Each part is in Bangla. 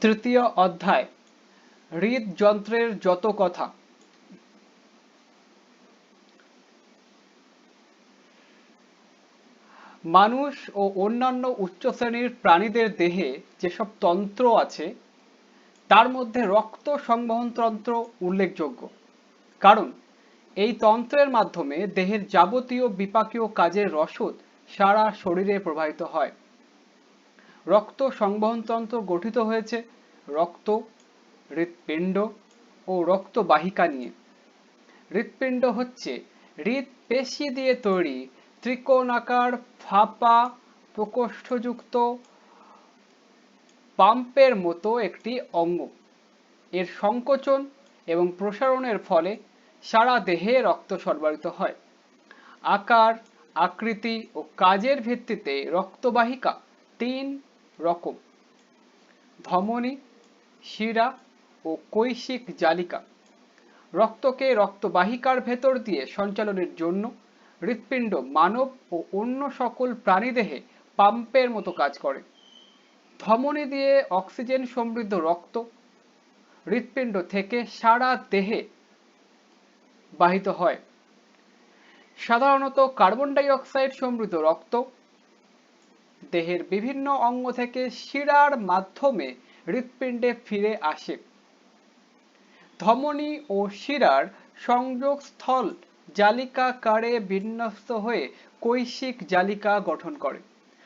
তৃতীয় অধ্যায় হৃদযন্ত্রের যত কথা। মানুষ ও অন্যান্য উচ্চ শ্রেণীর প্রাণীদের দেহে যেসব তন্ত্র আছে তার মধ্যে রক্ত সংবহন তন্ত্র উল্লেখযোগ্য, কারণ এই তন্ত্রের মাধ্যমে দেহের যাবতীয় বিপাকীয় কাজের রসদ সারা শরীরে প্রবাহিত হয়। রক্ত সংবহন তন্ত্র গঠিত হয়েছে রক্ত, হৃৎপিণ্ড ও রক্তবাহিকা নিয়ে। হৃৎপিণ্ড হচ্ছে হৃৎপেশি দিয়ে তৈরি ত্রিকোণাকার ফাঁপা প্রকোষ্ঠযুক্ত পাম্পের মতো একটি অঙ্গ। এর সংকোচন এবং প্রসারণের ফলে সারা দেহে রক্ত সরবরাহিত হয়। আকার, আকৃতি ও কাজের ভিত্তিতে রক্তবাহিকা তিন রকম: ধমনী, শিরা ও কৈশিক জালিকা। রক্তকে রক্তবাহিকার ভেতর দিয়ে সঞ্চালনের জন্য হৃৎপিণ্ড মানব ও অন্য সকল প্রাণীদেহে পাম্পের মতো কাজ করে। ধমনী দিয়ে অক্সিজেন সমৃদ্ধ রক্ত হৃৎপিণ্ড থেকে সারা দেহে বাহিত হয়। সাধারণত কার্বন ডাই অক্সাইড সমৃদ্ধ রক্ত দেহের বিভিন্ন অঙ্গ থেকে শিরার মাধ্যমে হৃৎপিণ্ডে ফিরে আসে। ধমনী ও শিরার সংযোগস্থল জালিকাকারে বিন্যস্ত হয়ে কৈশিক জালিকা গঠন করে।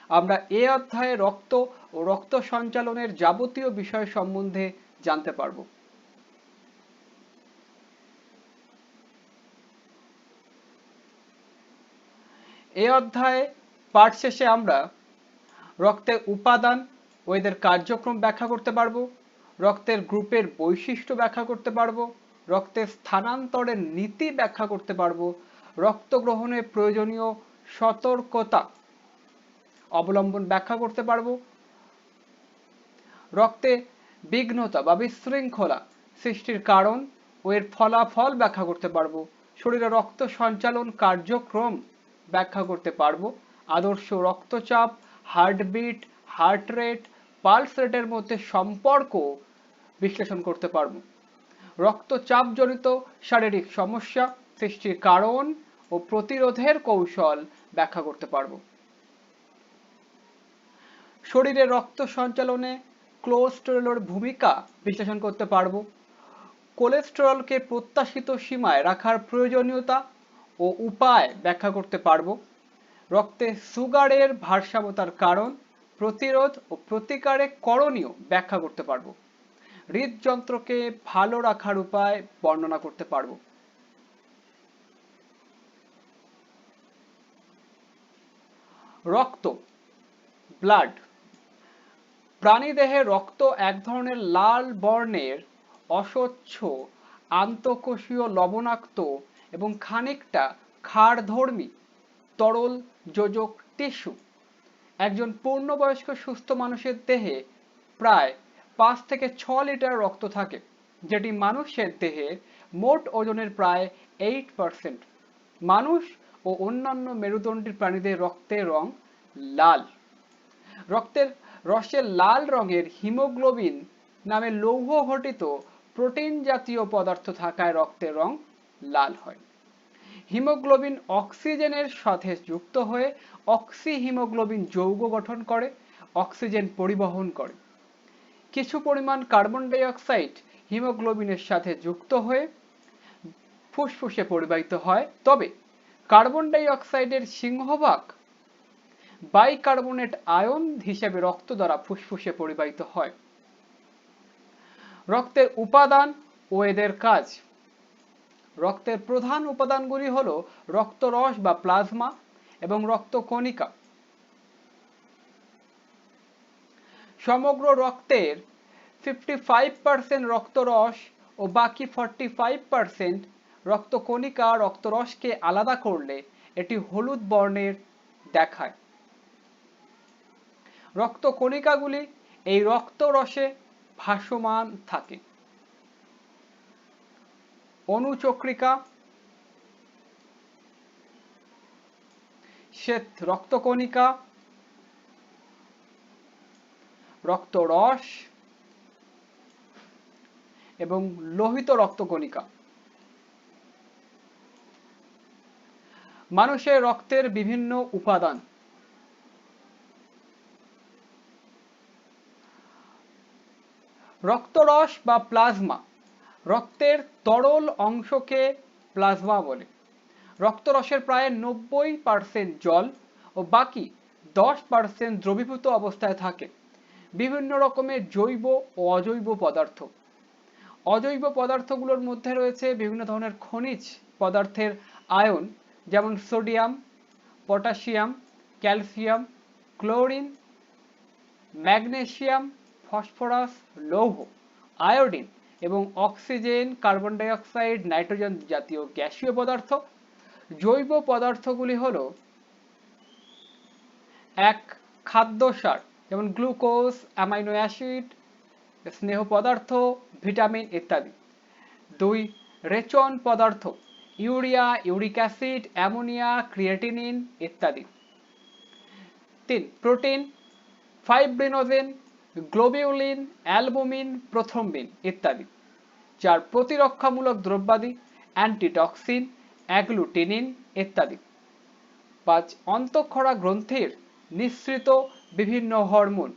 আমরা এ অধ্যায়ে রক্ত ও রক্ত সঞ্চালনের যাবতীয় বিষয় সম্বন্ধে জানতে পারব। এই অধ্যায়ে পাঠ শেষে আমরা রক্তের উপাদান ও এদের কার্যক্রম ব্যাখ্যা করতে পারবো, রক্তের গ্রুপের বৈশিষ্ট্য ব্যাখ্যা করতে পারবো, রক্তের স্থানান্তরের নীতি ব্যাখ্যা করতে পারবো, রক্ত গ্রহণে প্রয়োজনীয় সতর্কতা অবলম্বন ব্যাখ্যা করতে পারবো, রক্তে বিঘ্নতা বা বিশৃঙ্খলা সৃষ্টির কারণ ও এর ফলাফল ব্যাখ্যা করতে পারবো, শরীরে রক্ত সঞ্চালন কার্যক্রম ব্যাখ্যা করতে পারবো, আদর্শ রক্তচাপ, হার্টবিট, হার্ট রেট, পালস রেটের মধ্যে সম্পর্ক বিশ্লেষণ করতে পারবো, রক্তচাপজনিত শারীরিক সমস্যা সৃষ্টির কারণ ও প্রতিরোধের কৌশল ব্যাখ্যা করতে পারবো। শরীরে রক্ত সঞ্চালনে কোলেস্টেরলের ভূমিকা বিশ্লেষণ করতে পারবো, কোলেস্টেরলকে প্রত্যাশিত সীমায় রাখার প্রয়োজনীয়তা ও উপায় ব্যাখ্যা করতে পারবো, রক্তে সুগারের ভারসাম্যতার কারণ, প্রতিরোধ ও প্রতিকারে করণীয় ব্যাখ্যা করতে পারবো, হৃদযন্ত্রকে ভালো রাখার উপায় বর্ণনা করতে পারবো। রক্ত, ব্লাড। প্রাণীদেহে রক্ত এক ধরনের লাল বর্ণের অস্বচ্ছ আন্তঃকোষীয় লবণাক্ত এবং খানিকটা ক্ষারধর্মী তরল যোজক টিস্যু। একজন পূর্ণবয়স্ক সুস্থ মানুষের দেহে প্রায় 5 থেকে 6 লিটার রক্ত থাকে, যেটি মানুষের দেহে মোট ওজনের প্রায় 8%। মানুষ ও অন্যান্য মেরুদণ্ডী প্রাণীদের রক্তের রং লাল। রক্তের রসে লাল রঙের হিমোগ্লোবিন নামে লৌহ ঘটিত প্রোটিন জাতীয় পদার্থ থাকায় রক্তের রং লাল হয়। হিমোগ্লোবিন অক্সিজেনের সাথে যুক্ত হয়ে অক্সিহিমোগ্লোবিন যৌগ গঠন করে অক্সিজেন পরিবহন করে। কিছু পরিমাণ কার্বন ডাই অক্সাইড হিমোগ্লোবিনের সাথে যুক্ত হয়ে ফুসফুসে পরিবাহিত হয়, তবে কার্বন ডাই অক্সাইডের সিংহভাগ বাইকার্বনেট আয়ন হিসেবে রক্ত দ্বারা ফুসফুসে পরিবাহিত হয়। রক্তের উপাদান ও এদের কাজ। রক্তের প্রধান উপাদানগুলি হলো রক্তরস বা প্লাজমা এবং রক্তকণিকা। সমগ্র রক্তের 55% রক্তরস ও বাকি 45% রক্তকণিকা রক্তরসকে আলাদা করলে এটি হলুদ বর্ণের দেখায়। রক্তকণিকাগুলি এই রক্তরসে ভাসমান থাকে। অনুচক্রিকা, শ্বেত রক্তকণিকা, রক্তরস, এবং লোহিত রক্তকণিকা। মানুষের রক্তের বিভিন্ন উপাদান। রক্তরস বা প্লাজমা, রক্তের তরল অংশকে প্লাজমা বলে। রক্তরসের প্রায় 90% জল ও বাকি 10% দ্রবীভূত অবস্থায় থাকে। বিভিন্ন রকমের জৈব ও অজৈব পদার্থ। অজৈব পদার্থগুলোর মধ্যে রয়েছে বিভিন্ন ধরনের খনিজ পদার্থের আয়ন, যেমন sodium, potassium, calcium, chlorine, magnesium, phosphorus, লৌহ, আয়োডিন এবং oxygen, carbon die oxide, nitrogen জাতীয় গ্যাসীয় পদার্থ। জৈব পদার্থগুলি হলো এক, খাদ্য সার, যেমন গ্লুকোজ, অ্যামাইনো অ্যাসিড, স্নেহ পদার্থ, ভিটামিন ইত্যাদি। দুই, রেচন পদার্থ, urea, uric acid, ammonia, creatinine ইত্যাদি। তিন, protein, fibrinogen, globulin, albumin, prothrombin ইত্যাদি। চার, প্রতিরক্ষামূলক দ্রব্যাদি, অ্যান্টিটক্সিন, অ্যাগ্লুটিনিন ইত্যাদি। পাঁচ, অন্তঃক্ষরা গ্রন্থির নিঃসৃত বিভিন্ন হরমোন।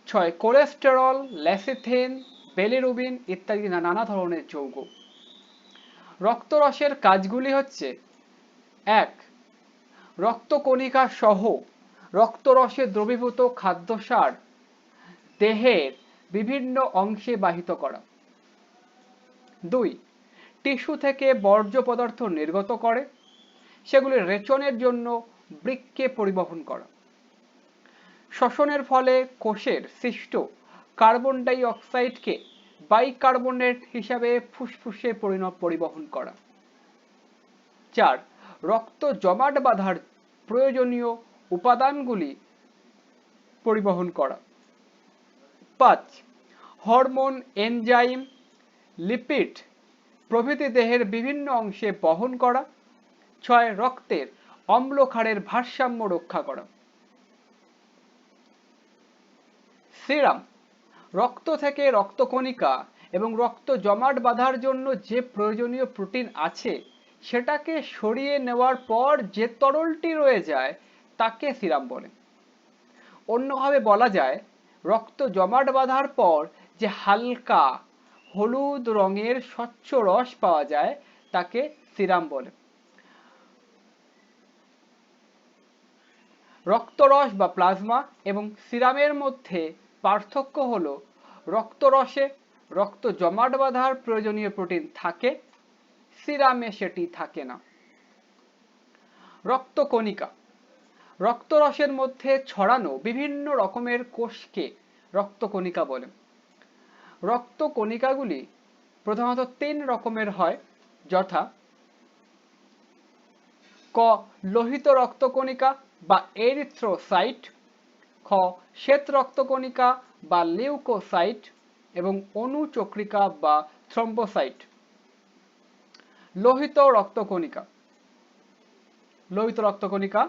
ছয়, কোলেস্টেরল, লেসিথিন, বিলিরুবিন ইত্যাদি নানা ধরনের যৌগ। রক্তরসের কাজগুলি হচ্ছে: এক, রক্তকণিকা সহ রক্তরসে দ্রবীভূত খাদ্যসার দেহের বিভিন্ন অংশে বাহিত করা। দুই, টিস্যু থেকে বর্জ্য পদার্থ নির্গত করে সেগুলি রেচনের জন্য বৃক্কে পরিবহন করা। শ্বসনের ফলে কোষের সৃষ্ট কার্বন ডাই অক্সাইডকে বাইকার্বনেট হিসাবে ফুসফুসে পরিবহন করা। চার, রক্ত জমাট বাঁধার প্রয়োজনীয় উপাদানগুলি পরিবহন করা। পাঁচ, হরমোন, এনজাইম, লিপিড প্রভৃতি দেহের বিভিন্ন অংশে বহন করা। ছয়, রক্তের অম্লক্ষারের ভারসাম্য রক্ষা করা। সিরাম, রক্ত থেকে রক্তকণিকা এবং রক্ত জমাট বাঁধার জন্য যে প্রয়োজনীয় প্রোটিন আছে সেটাকে সরিয়ে নেওয়ার পর যে তরলটি রয়ে যায় তাকে সিরাম বলে। অন্যভাবে বলা যায়, রক্ত জমাট বাঁধার পর যে হালকা হলুদ রঙের স্বচ্ছ রস পাওয়া যায় তাকে সিরাম বলে। রক্তরস বা প্লাজমা এবং সিরামের মধ্যে পার্থক্য হলো, রক্তরসে রক্ত জমাট বাঁধার প্রয়োজনীয় প্রোটিন থাকে, সিরামে সেটি থাকে না। রক্তকণিকা, রক্তরসের মধ্যে ছড়ানো বিভিন্ন রকমের কোষকে রক্তকণিকা বলে। রক্তকণিকাগুলি প্রধানত তিন রকমের হয়, যথা: ক, লোহিত রক্তকণিকা বা এরিথ্রোসাইট, খ, শ্বেত রক্তকণিকা বা লিউকোসাইট এবং অনুচক্রিকা বা থ্রম্বোসাইট। লোহিত রক্তকণিকা। লোহিত রক্তকণিকা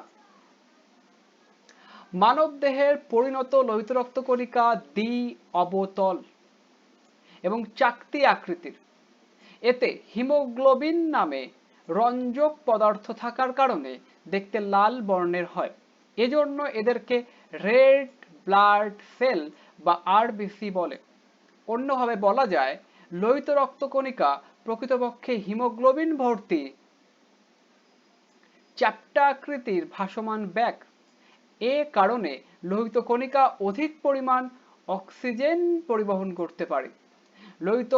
মানবদেহের পরিণত লোহিত রক্তকণিকা দ্বি অবতল এবং চাকতি আকৃতির। এতে হিমোগ্লোবিন নামে রঞ্জক পদার্থ থাকার কারণে দেখতে লাল বর্ণের হয়। এজন্য এদেরকে রেড ব্লাড সেল বা আরবিসি বলে। অন্যভাবে বলা যায়, লোহিত রক্তকণিকা প্রকৃতপক্ষে হিমোগ্লোবিন ভর্তি চ্যাপ্টা আকৃতির ভাসমান ব্যাগ। এ কারণে লোহিত কণিকা অধিক পরিমাণ অক্সিজেন পরিবহন করতে পারে। লোহিত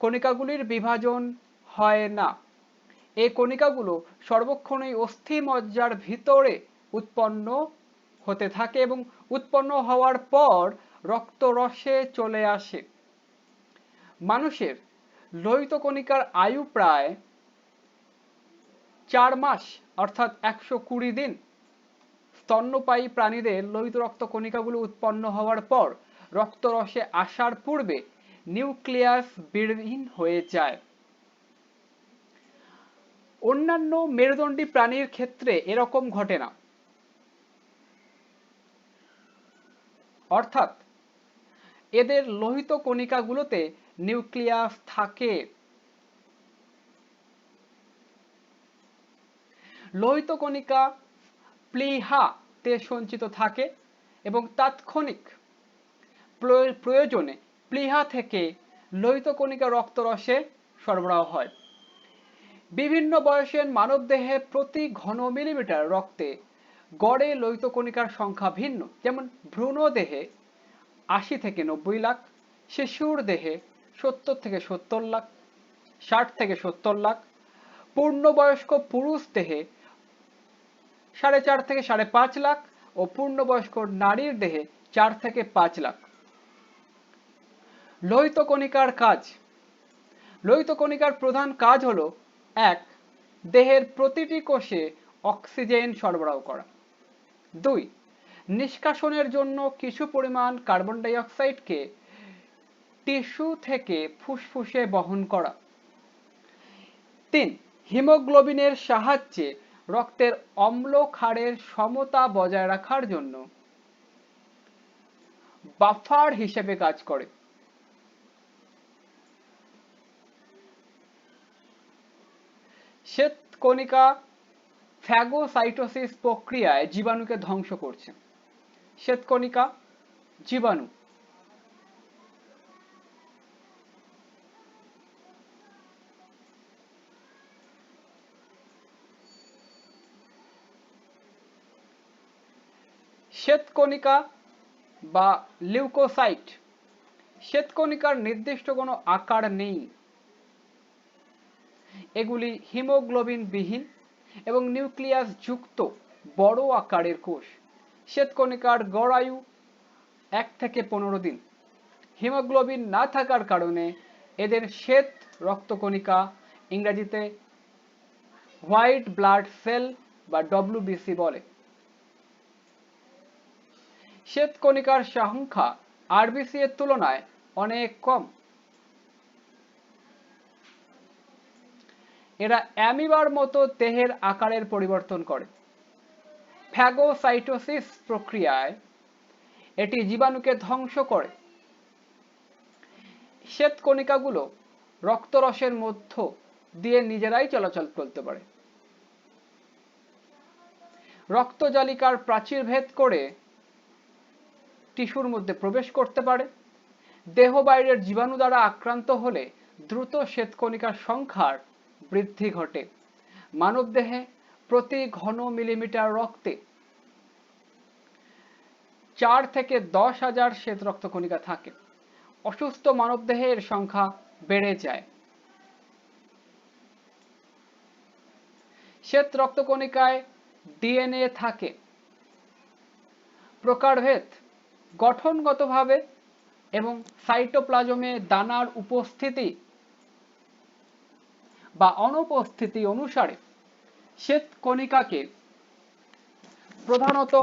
কণিকাগুলির বিভাজন হয় না। এই কণিকাগুলো সর্বক্ষণই অস্থিমজ্জার ভিতরে উৎপন্ন হতে থাকে এবং উৎপন্ন হওয়ার পর রক্তরসে চলে আসে। মানুষের লোহিত কণিকার আয়ু প্রায় 4 মাস অর্থাৎ 120 দিন। স্তন্যপায়ী প্রাণীদের লোহিত রক্ত কণিকাগুলো উৎপন্ন হওয়ার পর রক্তরসে আসার পূর্বে নিউক্লিয়াস বিলীন হয়ে যায়। অন্যান্য মেরুদণ্ডী প্রাণীর ক্ষেত্রে এরকম ঘটে না, অর্থাৎ এদের লোহিত কণিকাগুলোতে নিউক্লিয়াস থাকে। লোহিত কণিকা প্লীহাতে সঞ্চিত থাকে এবং তাৎক্ষণিক প্রয়োজনে প্লীহা থেকে লোহিত কণিকা রক্তরসে সরবরাহ হয়। বিভিন্ন বয়সের মানবদেহে প্রতি ঘন মিলিমিটার রক্তে গড়ে লোহিত কণিকার সংখ্যা ভিন্ন। যেমন ভ্রূণদেহে ৮০ থেকে ৯০ লাখ, শিশুর দেহে ৭০ থেকে ৭০ লাখ, ৬০ থেকে ৭০ লাখ, পূর্ণবয়স্ক পুরুষ দেহে ৪.৫ থেকে ৫.৫ লাখ ও পূর্ণবয়স্ক নারীর দেহে ৪ থেকে ৫ লাখ। লোহিত কণিকার কাজ। লোহিত কণিকার প্রধান কাজ হলো: ১. দেহের প্রতিটি কোষে অক্সিজেন সরবরাহ করা। ২. নিষ্কাশনের জন্য কিছু পরিমাণ কার্বন ডাই অক্সাইডকে টিস্যু থেকে ফুসফুসে বহন করা। ৩. হিমোগ্লোবিনের সাহায্যে রক্তের অম্ল ক্ষারের সমতা বজায় রাখার জন্য বাফার হিসেবে কাজ করে। শ্বেতকণিকা ফ্যাগোসাইটোসিস প্রক্রিয়ায় জীবাণুকে ধ্বংস করছে। শ্বেতকণিকা জীবাণু। শ্বেতকণিকা বা লিউকোসাইট। শ্বেতকণিকার নির্দিষ্ট কোনো আকার নেই। এগুলি হিমোগ্লোবিন বিহীন এবং নিউক্লিয়াস যুক্ত বড় আকারের কোষ। শ্বেতকণিকার গড় আয়ু ১ থেকে ১৫ দিন। হিমোগ্লোবিন না থাকার কারণে এদের শ্বেত রক্তকণিকা, ইংরেজিতে হোয়াইট ব্লাড সেল বা WBC বলে। শ্বেতকণিকার সংখ্যা RBC এর তুলনায় অনেক কম। এরা অ্যামিবার মতো দেহের আকারের পরিবর্তন করে। ফ্যাগোসাইটোসিস প্রক্রিয়ায় এটি জীবাণুকে ধ্বংস করে। শ্বেতকণিকাগুলো রক্তরসের মধ্য দিয়ে নিজেরাই চলাচল করতে পারে। রক্তজালিকার প্রাচীর ভেদ করে টিস্যুর মধ্যে প্রবেশ করতে পারে। দেহ বাইরের জীবাণু দ্বারা আক্রান্ত হলে দ্রুত শ্বেতকণিকার সংখ্যার বৃদ্ধি ঘটে। মানবদেহে প্রতি ঘন মিলিমিটার রক্তে ৪ থেকে ১০,০০০ শ্বেত রক্তকণিকা থাকে। অসুস্থ মানবদেহে এর সংখ্যা বেড়ে যায়। শ্বেত রক্তকণিকায় DNA থাকে। প্রকারভেদ: গঠনগতভাবে এবং সাইটোপ্লাজমে দানার উপস্থিতি বা অনুপস্থিতি অনুসারে শ্বেতকণিকাকে প্রধানত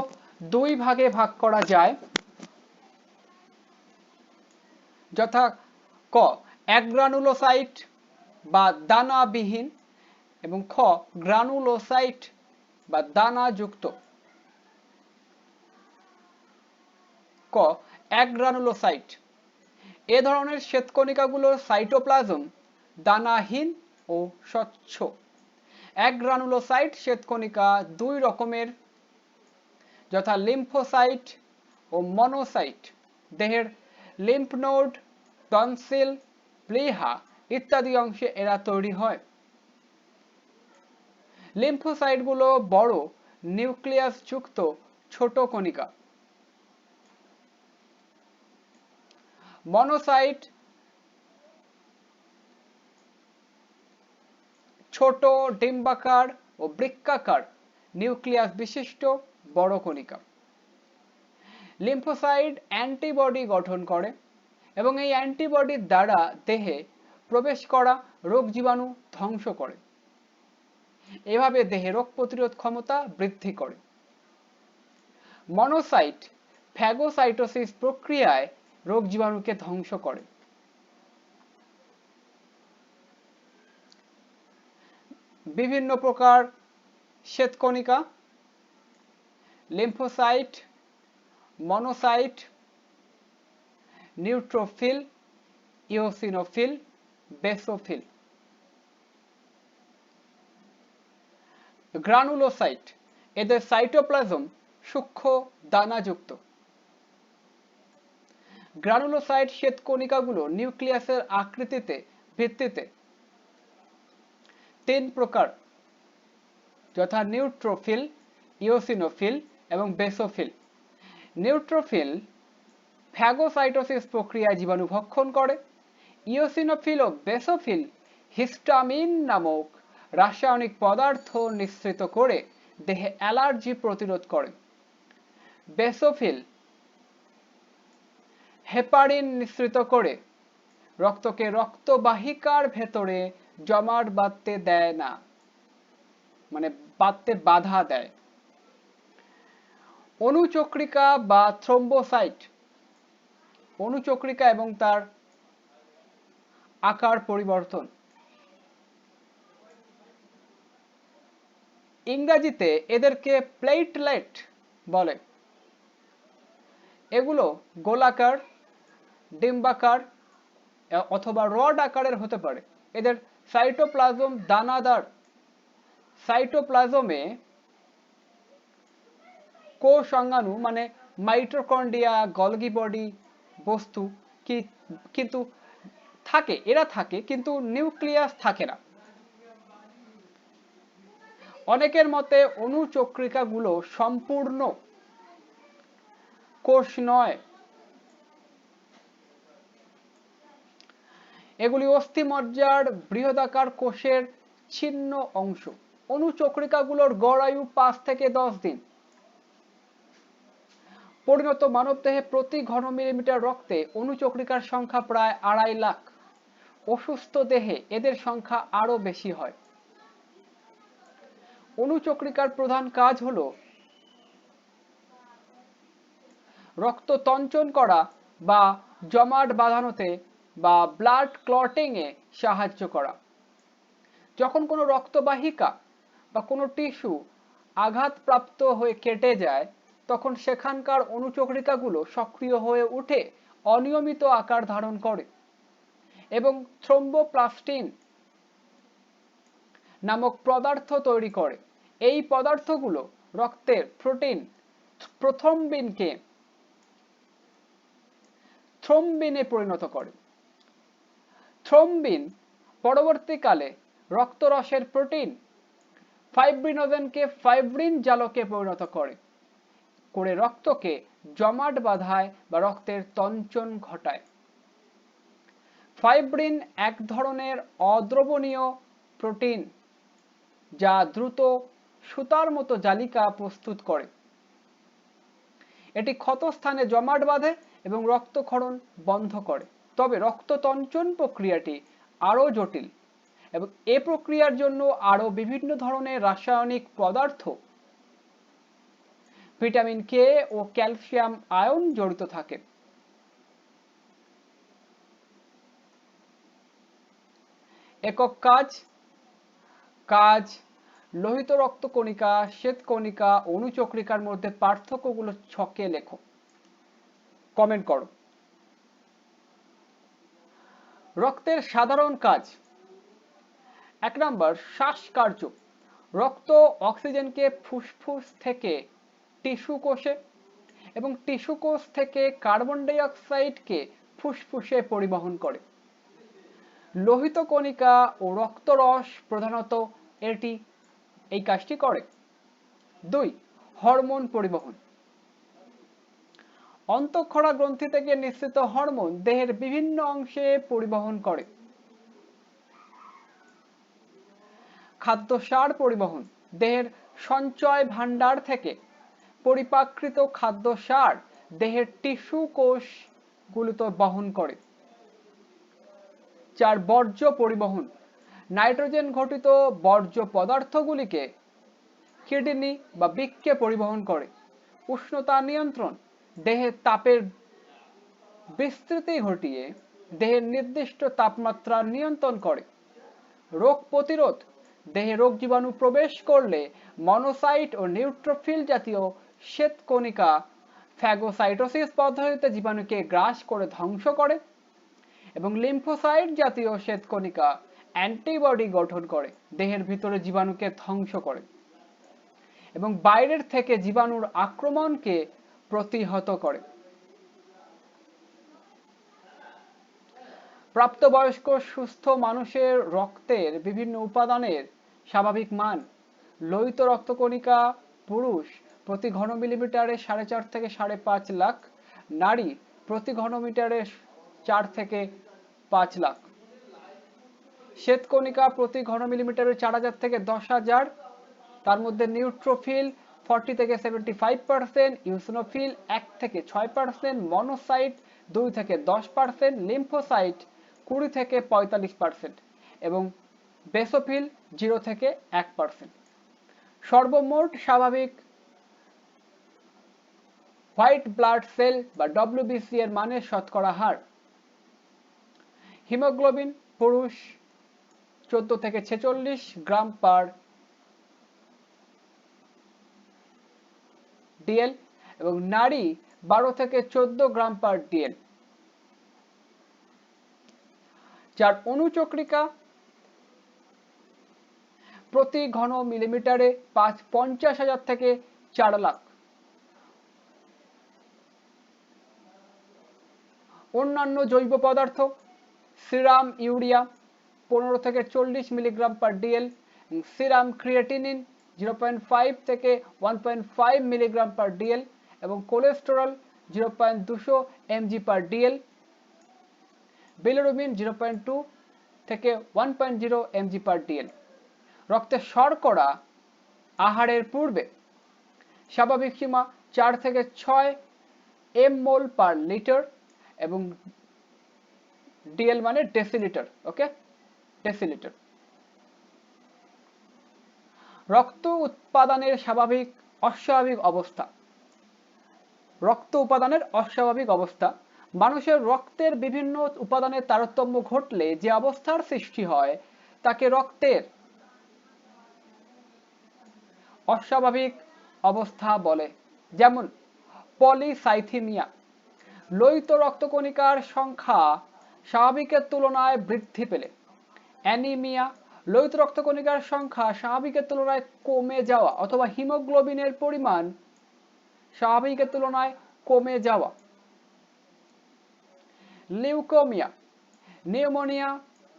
২ ভাগে ভাগ করা যায়, যথা ক. অ্যাগ্রানুলোসাইট বা দানাবিহীন এবং খ. গ্রানুলোসাইট বা দানাযুক্ত। ক. অ্যাগ্রানুলোসাইট। এ ধরনের শ্বেতকণিকাগুলোর সাইটোপ্লাজম দানাহীন ও স্বচ্ছ। অ্যাগ্রানুলোসাইট শ্বেতকণিকা ২ রকমের, যথা লিম্ফোসাইট ও মনোসাইট। দেহের লিম্ফ নোড, টনসিল, প্লীহা ইত্যাদি অংশে এরা তৈরি হয়। লিম্ফোসাইটগুলো বড় নিউক্লিয়াস যুক্ত ছোট কণিকা। মনোসাইট ছোট ডিম্বাকার ও বৃক্কাকার নিউক্লিয়াস বিশিষ্ট বড় কণিকা। লিম্ফোসাইট অ্যান্টিবডি গঠন করে এবং এই অ্যান্টিবডির দ্বারা দেহে প্রবেশ করা রোগ জীবাণু ধ্বংস করে। এভাবে দেহে রোগ প্রতিরোধ ক্ষমতা বৃদ্ধি করে। মনোসাইট ফ্যাগোসাইটোসিস প্রক্রিয়ায় রোগ জীবাণুকে ধ্বংস করে। বিভিন্ন প্রকার শ্বেতকণিকা: lymphocyte, monocyte, neutrophil, eosinophil, basophil. Granulocyte, এদের সাইটোপ্লাজম সূক্ষ্ম দানাযুক্ত। গ্রানুলোসাইট শ্বেতকণিকাগুলো নিউক্লিয়াসের আকৃতিতে ভিত্তিতে 3 প্রকার, যথা নিউট্রোফিল, ইওসিনোফিল এবং বেসোফিল। নিউট্রোফিল ফ্যাগোসাইটোসিস প্রক্রিয়ায় জীবাণু ভক্ষণ করে। ইওসিনোফিল ও বেসোফিল হিস্টামিন নামক রাসায়নিক পদার্থ নিঃসৃত করে দেহে অ্যালার্জি প্রতিরোধ করে। বেসোফিল হেপারিন নিঃসৃত করে রক্তকে রক্তবাহিকার ভেতরে জমাট বাঁধতে দেয় না, মানে বাঁধতে বাধা দেয়। অণুচক্রিকা বা থ্রোম্বোসাইট, অণুচক্রিকা এবং তার আকার পরিবর্তন। ইংরেজিতে এদেরকে প্লেটলেট বলে। এগুলো গোলাকার, ডিম্বাকার অথবা রড আকারের হতে পারে। এদের সাইটোপ্লাজম দানাদার। সাইটোপ্লাজমে কোষ অঙ্গাণু মানে মাইটোকন্ড্রিয়া, গলগি বডি বস্তু কিন্তু থাকে, এরা থাকে কিন্তু নিউক্লিয়াস থাকে না। অনেকের মতে অণুচক্রিকাগুলো সম্পূর্ণ কোষ নয়, এগুলি অস্থিমজ্জার বৃহদাকার কোষের ছিন্ন অংশ। অণুচক্রিকাগুলোর গড় আয়ু 5 থেকে 10 দিন। পরিণত মানবদেহে প্রতি ঘন মিলিমিটার রক্তে অণুচক্রিকার সংখ্যা প্রায় 2.5 লাখ। অসুস্থ দেহে এদের সংখ্যা আরো বেশি হয়। অণুচক্রিকার প্রধান কাজ হলো রক্ত তঞ্চন করা বা জমাট বাঁধানোতে বা ব্লাড ক্লটিং এ সাহায্য করা। যখন কোনো রক্তবাহিকা বা কোনো টিস্যু আঘাতপ্রাপ্ত হয়ে কেটে যায়, তখন সেখানকার অণুচক্রিকাগুলো সক্রিয় হয়ে উঠে অনিয়মিত আকার ধারণ করে এবং থ্রোম্বোপ্লাস্টিন নামক পদার্থ তৈরি করে। এই পদার্থগুলো রক্তের প্রোটিন প্রথ্রম্বিনকে থ্রোম্বিনে পরিণত করে। থ্রোম্বিন পরবর্তীকালে রক্তরসের প্রোটিন ফাইব্রিনোজেনকে ফাইব্রিন জালকে পরিণত করে রক্তকে জমাট বাঁধায় বা রক্তের তঞ্চন ঘটায়। ফাইব্রিন এক ধরনের অদ্রবণীয় প্রোটিন যা দ্রুত সুতার মতো জালিকা প্রস্তুত করে। এটি ক্ষতস্থানে জমাট বাঁধে এবং রক্তক্ষরণ বন্ধ করে। তবে রক্ততঞ্চন প্রক্রিয়াটি আরো জটিল এবং এ প্রক্রিয়ার জন্য আরো বিভিন্ন ধরনের রাসায়নিক পদার্থ, ভিটামিন কে ও ক্যালসিয়াম আয়ন জড়িত থাকে। একক কাজ লোহিত রক্তকণিকা, শ্বেতকণিকা, অণুচক্রিকার মধ্যে পার্থক্যগুলো ছকে লেখো, কমেন্ট করো। রক্তের সাধারণ কাজ। 1 নম্বর, শ্বাসকার্য। রক্ত অক্সিজেনকে ফুসফুস থেকে টিস্যু কোষে এবং টিস্যু কোষ থেকে কার্বন ডাই অক্সাইডকে ফুসফুসে পরিবহন করে। লোহিত কণিকা ও রক্তরস প্রধানত এই কাজটি করে। 2, হরমোন পরিবহন। অন্তঃক্ষরা গ্রন্থি থেকে নিঃসৃত হরমোন দেহের বিভিন্ন অংশে পরিবহন করে। খাদ্যসার পরিবহন। দেহের সঞ্চয় ভাণ্ডার থেকে পরিপাকৃত খাদ্যসার দেহের টিস্যু কোষগুলোতে বহন করে। 4, বর্জ্য পরিবহন। নাইট্রোজেন ঘটিত বর্জ্য পদার্থগুলিকে কিডনি বা বৃক্কে পরিবহন করে। উষ্ণতা নিয়ন্ত্রণ। দেহের তাপের বিস্তৃতি ঘটিয়ে দেহের নির্দিষ্ট তাপমাত্রা নিয়ন্ত্রণ করে। রোগ প্রতিরোধ। দেহে রোগ জীবাণু প্রবেশ করলে মনোসাইট ও নিউট্রোফিল জাতীয় শ্বেতকণিকা ফ্যাগোসাইটোসিস পদ্ধতিতে জীবাণুকে গ্রাস করে ধ্বংস করে। এবং লিম্ফোসাইট জাতীয় শ্বেতকণিকা অ্যান্টিবডি গঠন করে, দেহের ভিতরে জীবাণুকে ধ্বংস করে এবং বাইরের থেকে জীবাণুর আক্রমণকে প্রতিহত করে। প্রাপ্তবয়স্ক সুস্থ মানুষের রক্তের বিভিন্ন উপাদানের স্বাভাবিক মান: লোহিত রক্তকণিকা পুরুষ প্রতি ঘন মিলিমিটারে 4.5 থেকে 5.5 লাখ, নারী প্রতি ঘন মিটারে 4 থেকে 5 লাখ। শ্বেতকণিকা প্রতি ঘন মিলিমিটারে 4000 থেকে 10,000, তার মধ্যে নিউট্রোফিল 40 থেকে 75%, ইউসিনোফিল 1 থেকে 6%, মনোসাইট 2 থেকে 10%, লিম্ফোসাইট 20 থেকে 45% এবং বেসোফিল 0 থেকে 1%। সর্বমোট স্বাভাবিক হোয়াইট ব্লাড সেল বা ডব্লিউবিসি এর মানের শতকরা হার: হিমোগ্লোবিন পুরুষ 14 থেকে 46 গ্রাম পার ডিএল এবং নারী 12 থেকে 14 গ্রাম পার ডিএল, যার অণুচক্রিকা প্রতি ঘন মিলিমিটারে 50,000 থেকে 4 লাখ। অন্যান্য জৈব পদার্থ: সিরাম ইউরিয়া 15 থেকে 40 milligram per DL, serum creatinine 0.5 থেকে 1.5 মিলিগ্রাম পার ডিএল এবং কোলেস্টেরল 0.2 mg পার ডিএল, বিলিরুবিন 0.2 থেকে 1.0 mg পার ডিএল। রক্তে শর্করা আহারের পূর্বে স্বাভাবিক সীমা 4 থেকে 6 মোল পার লিটার এবং ডিএল মানে ডেসিলিটার, ওকে, ডেসিলিটার। রক্ত উৎপাদনের স্বাভাবিক অস্বাভাবিক অবস্থা: রক্ত উপাদানের অস্বাভাবিক অবস্থা মানুষের রক্তের বিভিন্ন উপাদানের তারতম্য ঘটলে যে অবস্থার সৃষ্টি হয় তাকে রক্তের অস্বাভাবিক অবস্থা বলে। যেমন পলিসাইথিমিয়া, লোহিত রক্তকণিকার সংখ্যা স্বাভাবিকের তুলনায় বৃদ্ধি পেলে; অ্যানিমিয়া, লোহিত রক্তকণিকার সংখ্যা স্বাভাবিকের তুলনায় কমে যাওয়া অথবা হিমোগ্লোবিনের পরিমাণ স্বাভাবিকের তুলনায় কমে যাওয়া; লিউকোমিয়া, নিউমোনিয়া,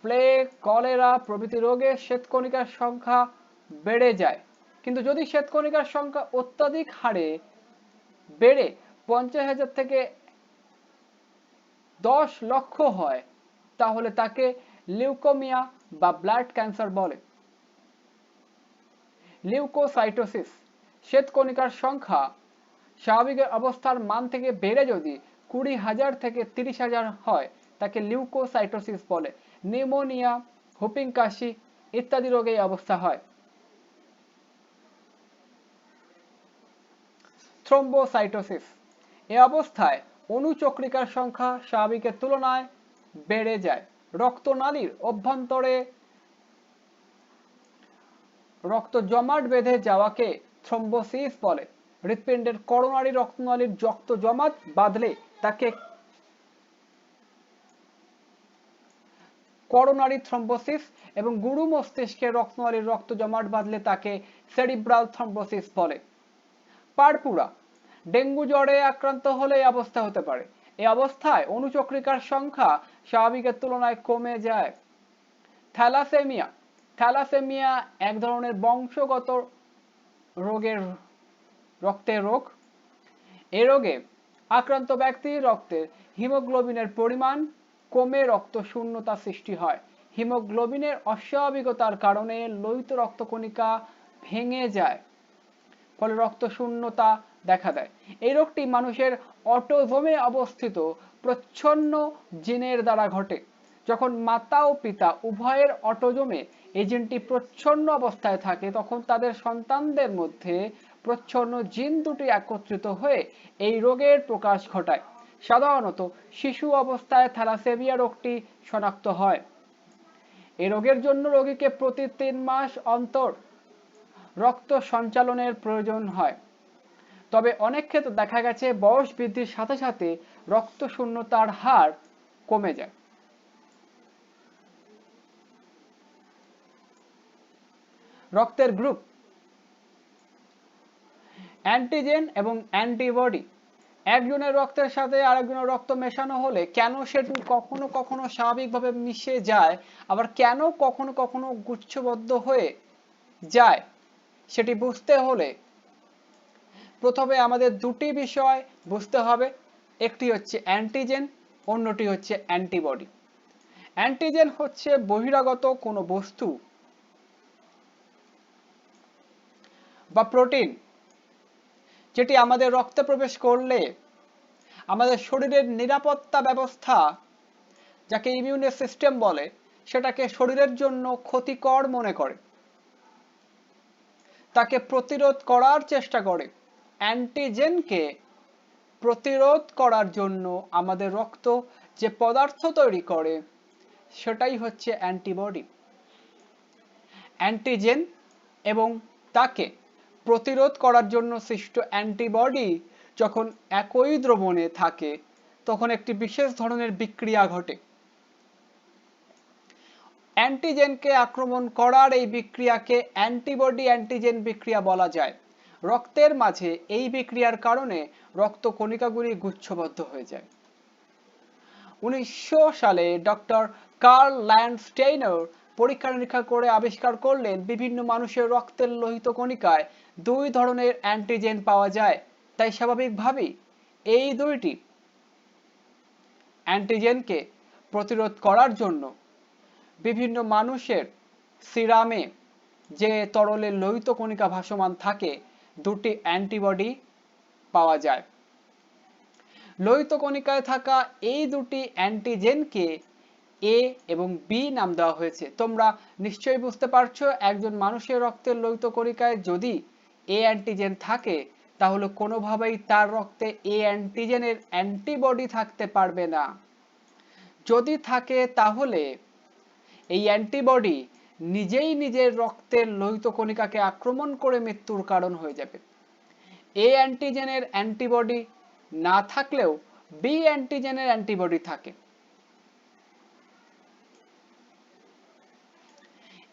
প্লেগ, কলেরা প্রভৃতি রোগে শ্বেতকণিকার সংখ্যা বেড়ে যায়, কিন্তু যদি শ্বেতকণিকার সংখ্যা অত্যাধিক হারে বেড়ে 50,000 থেকে 10 লক্ষ হয় তাহলে তাকে লিউকোমিয়া বা ব্লাড ক্যান্সার বলে। লিউকোসাইটোসিস, শ্বেতকণিকার সংখ্যা স্বাভাবিক অবস্থার মান থেকে বেড়ে যদি 20,000 থেকে 30,000 হয় তাকে লিউকোসাইটোসিস বলে। নিউমোনিয়া, হুপিং কাশি ইত্যাদি রোগে এই অবস্থা হয়। থ্রম্বোসাইটোসিস, এই অবস্থায় অণুচক্রিকার সংখ্যা স্বাভাবিকের তুলনায় বেড়ে যায়, রক্তনালীর অভ্যন্তরে রক্ত জমাট বেঁধে যাওয়াকে থ্রম্বোসিস বলে। হৃৎপিণ্ডের করোনারি রক্তনালীর রক্ত জমাট বাঁধলে তাকে করোনারি থ্রম্বোসিস এবং গুরু মস্তিষ্কের রক্তনালীর রক্ত জমাট বাঁধলে তাকে সেরিব্রাল থ্রম্বোসিস বলে। পারপুরা, ডেঙ্গু জ্বরে আক্রান্ত হলে এই অবস্থা হতে পারে। এই অবস্থায় অণুচক্রিকার সংখ্যা স্বাভাবিকের তুলনায় কমে যায়। থ্যালাসেমিয়া, থ্যালাসেমিয়া এক ধরনের বংশগত রক্তের রোগ। এই রোগে আক্রান্ত ব্যক্তির রক্তে হিমোগ্লোবিনের পরিমাণ কমে রক্ত শূন্যতা সৃষ্টি হয়। হিমোগ্লোবিনের অস্বাভাবিকতার কারণে লোহিত রক্তকণিকা ভেঙে যায়, ফলে রক্ত শূন্যতা দেখা দেয়। এই রোগটি মানুষের অটোজোমে অবস্থিত প্রচ্ছন্ন জিনের দ্বারা ঘটে। যখন মাতা ও পিতা উভয়ের অটোজোমে এই জিনটি প্রচ্ছন্ন অবস্থায় থাকে তখন তাদের সন্তানদের মধ্যে প্রচ্ছন্ন জিন দুটি একত্রিত হয়ে এই রোগের প্রকাশ ঘটায়। সাধারণত শিশু অবস্থায় থ্যালাসেমিয়া রোগটি শনাক্ত হয়। এই রোগের জন্য রোগীকে প্রতি 3 মাস অন্তর রক্ত সঞ্চালনের প্রয়োজন হয়। তবে অনেক ক্ষেত্রে দেখা গেছে বয়স বৃদ্ধির সাথে সাথে রক্ত শূন্যতার হার কমে যায়। রক্তের গ্রুপ, অ্যান্টিজেন এবং অ্যান্টিবডি। একজনের রক্তের সাথে আরেকজনের রক্ত মেশানো হলে কেন সেটি কখনো কখনো স্বাভাবিকভাবে মিশে যায়, আবার কেন কখনো কখনো গুচ্ছবদ্ধ হয়ে যায়, সেটি বুঝতে হলে প্রথমে আমাদের দুটি বিষয় বুঝতে হবে। একটি হচ্ছে অ্যান্টিজেন, অন্যটি হচ্ছে অ্যান্টিবডি। অ্যান্টিজেন হচ্ছে বহিরাগত কোনো বস্তু বা প্রোটিন যেটি আমাদের রক্তে প্রবেশ করলে আমাদের শরীরের নিরাপত্তা ব্যবস্থা, যাকে ইমিউন সিস্টেম বলে, সেটাকে শরীরের জন্য ক্ষতিকর মনে করে, তাকে প্রতিরোধ করার চেষ্টা করে। অ্যান্টিজেনকে প্রতিরোধ করার জন্য আমাদের রক্ত যে পদার্থ তৈরি করে সেটাই হচ্ছে অ্যান্টিবডি। অ্যান্টিজেন এবং তাকে প্রতিরোধ করার জন্য সৃষ্ট অ্যান্টিবডি যখন একই দ্রবণে থাকে তখন একটি বিশেষ ধরনের বিক্রিয়া ঘটে। অ্যান্টিজেনকে আক্রমণ করার এই বিক্রিয়াকে অ্যান্টিবডি অ্যান্টিজেন বিক্রিয়া বলা যায়। রক্তের মাঝে এই বিক্রিয়ার কারণে রক্ত কণিকাগুলি গুচ্ছবদ্ধ হয়ে যায়। 1900 সালে ডক্টর কার্ল ল্যান্ডস্টেইনার পরীক্ষা নিরীক্ষা করে আবিষ্কার করলেন বিভিন্ন মানুষের রক্তের লোহিত কণিকায় দুই ধরনের অ্যান্টিজেন পাওয়া যায়। তাই স্বাভাবিকভাবেই এই দুইটি অ্যান্টিজেনকে প্রতিরোধ করার জন্য বিভিন্ন মানুষের সিরামে যে তরলের লোহিত কণিকা ভাসমান থাকে দুটি অ্যান্টিবডি পাওয়া যায়। লোহিত কণিকায় থাকা এই দুটি অ্যান্টিজেনকে এ এবং বি নাম দেওয়া হয়েছে। তোমরা নিশ্চয়ই বুঝতে পারছো একজন মানুষের রক্তের লোহিত কণিকায় যদি এ অ্যান্টিজেন থাকে তাহলে কোনোভাবেই তার রক্তে এ অ্যান্টিজেনের অ্যান্টিবডি থাকতে পারবে না। যদি থাকে তাহলে এই অ্যান্টিবডি নিজেই নিজের রক্তের লোহিত কণিকাকে আক্রমণ করে মৃত্যুর কারণ হয়ে যাবে। এ অ্যান্টিজেনের অ্যান্টিবডি না থাকলেও বি অ্যান্টিজেনের অ্যান্টিবডি থাকে।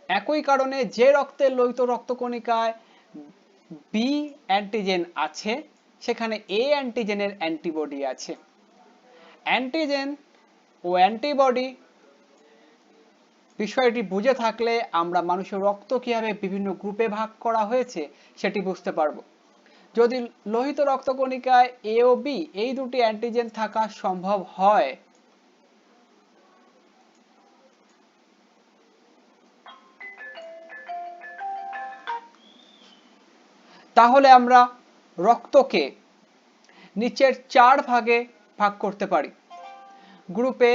একই কারণে যে রক্তের লোহিত রক্তকণিকায় বি অ্যান্টিজেন আছে সেখানে এ অ্যান্টিজেনের অ্যান্টিবডি আছে। অ্যান্টিজেন ও অ্যান্টিবডি বিষয়টি বুঝে থাকলে আমরা মানুষের রক্ত কিভাবে বিভিন্ন গ্রুপে ভাগ করা হয়েছে সেটি বুঝতে পারবো। যদি লোহিত রক্তকণিকায় এ ও বি এই দুটি অ্যান্টিজেন থাকা সম্ভব হয় তাহলে আমরা রক্তকে নিচের 4 ভাগে ভাগ করতে পারি: group A,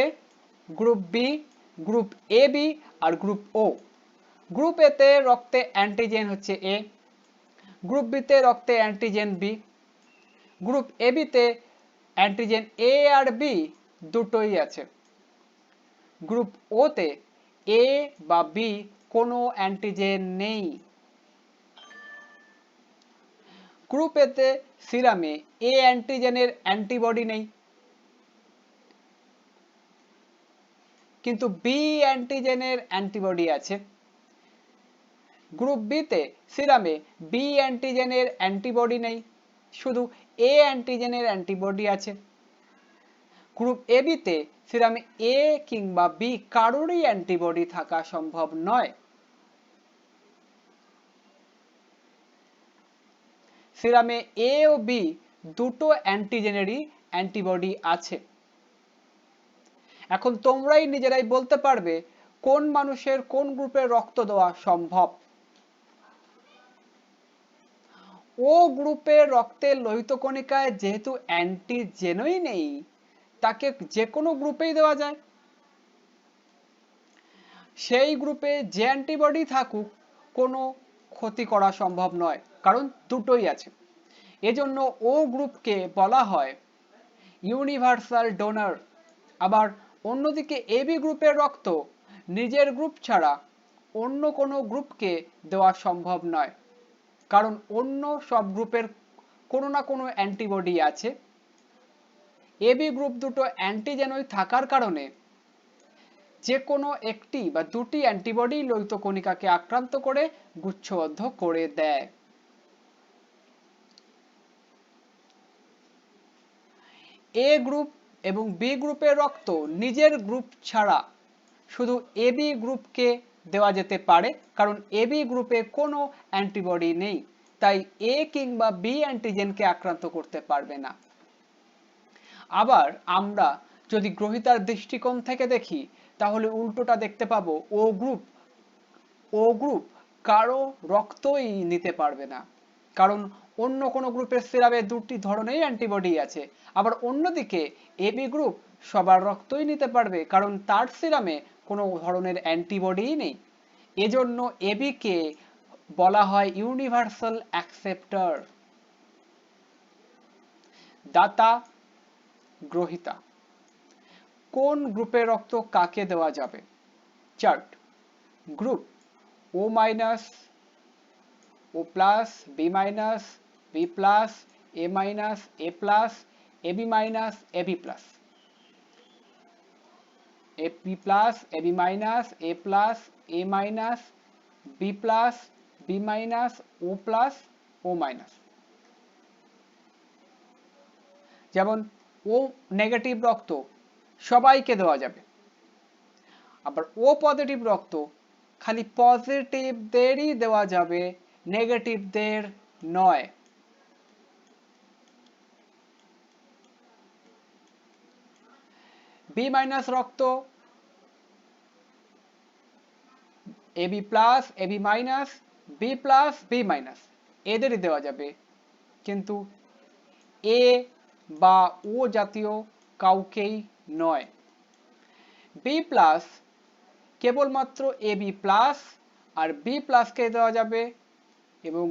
group B, group A B আর গ্রুপ ও। গ্রুপ এ তে রক্তে অ্যান্টিজেন হচ্ছে এ, গ্রুপ বি তে রক্তে antigen B, group A B তে অ্যান্টিজেন এ আর বি দুটোই আছে। গ্রুপ ও তে এ বা বি কোনো অ্যান্টিজেন নেই। গ্রুপ এ তে সিরামে এ অ্যান্টিজেনের অ্যান্টিবডি নেই, কিন্তু বি অ্যান্টিজেনের অ্যান্টিবডি আছে। গ্রুপ বি তে সিরামে বি অ্যান্টিজেনের অ্যান্টিবডি নেই, শুধু এ অ্যান্টিজেনের অ্যান্টিবডি আছে। গ্রুপ এ বি তে সিরামে এ কিংবা বি কারোরই অ্যান্টিবডি থাকা সম্ভব নয়। সিরামে এ ও বি দুটো অ্যান্টিজেনেরই অ্যান্টিবডি আছে। এখন তোমরাই নিজেরাই বলতে পারবে কোন মানুষের কোন গ্রুপের রক্ত দেওয়া সম্ভব। ও গ্রুপের রক্তের লোহিত কণিকায় যেহেতু অ্যান্টিজেনই নেই তাকে যে কোনো গ্রুপেই দেওয়া যায়। সেই গ্রুপে যে অ্যান্টিবডি থাকুক কোনো ক্ষতি করা সম্ভব নয়, কারণ দুটোই আছে। এজন্য ও গ্রুপকে বলা হয় ইউনিভার্সাল ডোনার। আবার অন্যদিকে এবি গ্রুপের রক্ত নিজের গ্রুপ ছাড়া অন্য কোনো গ্রুপকে দেওয়া সম্ভব নয়, কারণ অন্য সব গ্রুপের কোনো না কোনো অ্যান্টিবডি আছে। এবি গ্রুপ দুটো অ্যান্টিজেনই থাকার কারণে যে কোনো একটি বা দুটি অ্যান্টিবডি লোহিত কণিকাকে আক্রান্ত করে গুচ্ছবদ্ধ করে দেয়। এ গ্রুপ এবং বি গ্রুপের রক্ত নিজের গ্রুপ ছাড়া শুধু এবি গ্রুপকে দেওয়া যেতে পারে, কারণ এবি গ্রুপে কোনো অ্যান্টিবডি নেই, তাই এ কিংবা বি অ্যান্টিজেনকে আক্রান্ত করতে পারবে না। আবার আমরা যদি গ্রহীতার দৃষ্টিকোণ থেকে দেখি, তাহলে উল্টোটা দেখতে পাবো, ও গ্রুপ কারো রক্তই নিতে পারবে না, কারণ অন্য কোনো গ্রুপের সিরামে দুটি ধরনের অ্যান্টিবডি আছে। আবার অন্যদিকে এবি গ্রুপ সবার রক্তই নিতে পারবে, কারণ তার সিরামে কোনো ধরনের অ্যান্টিবডি নেই। এজন্য এবি কে বলা হয় ইউনিভার্সাল অ্যাকসেপ্টর। দাতা, গ্রহীতা, কোন গ্রুপের রক্ত কাকে দেওয়া যাবে? Chart. Group O minus, O plus, B minus, B plus, A minus, A plus, AB minus, AB plus, AB plus, AB minus, A plus, A minus, B plus, B minus, O plus, O minus. যেমন ও নেগেটিভ রক্ত সবাইকে দেওয়া যাবে, আবার ও পজিটিভ রক্ত খালি পজিটিভদেরই দেওয়া যাবে, নেগেটিভদের নয়। বি মাইনাস রক্ত AB plus, AB minus, B plus, B minus এদেরই দেওয়া যাবে, কিন্তু এ বা ও জাতীয় কাউকেই নয়। বি প্লাস কেবলমাত্র এবি প্লাস আর বি প্লাসকে দেওয়া যাবে এবং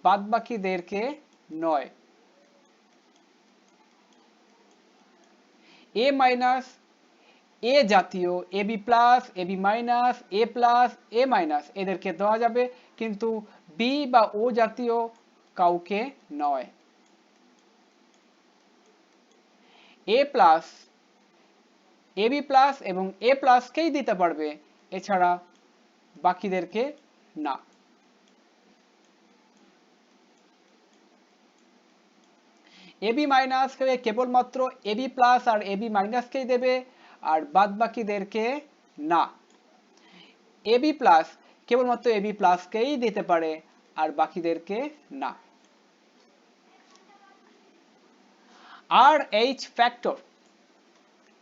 বাদবাকিদেরকে নয়। এ মাইনাস এ জাতীয় AB plus, AB minus, A plus, A minus এদেরকে দেওয়া যাবে, কিন্তু বি বা ও জাতীয় কাউকে নয়। এ প্লাস এবি প্লাস এবং এ প্লাসকেই দিতে পারবে, এছাড়া বাকিদেরকে না। এবি মাইনাস কেবলমাত্র এবি প্লাস আর এবি মাইনাসকেই দেবে আর বাদ বাকিদেরকে না। এবি প্লাস কেবলমাত্র এবি প্লাসকেই দিতে পারে আর বাকিদেরকে না। আর এইচ ফ্যাক্টর,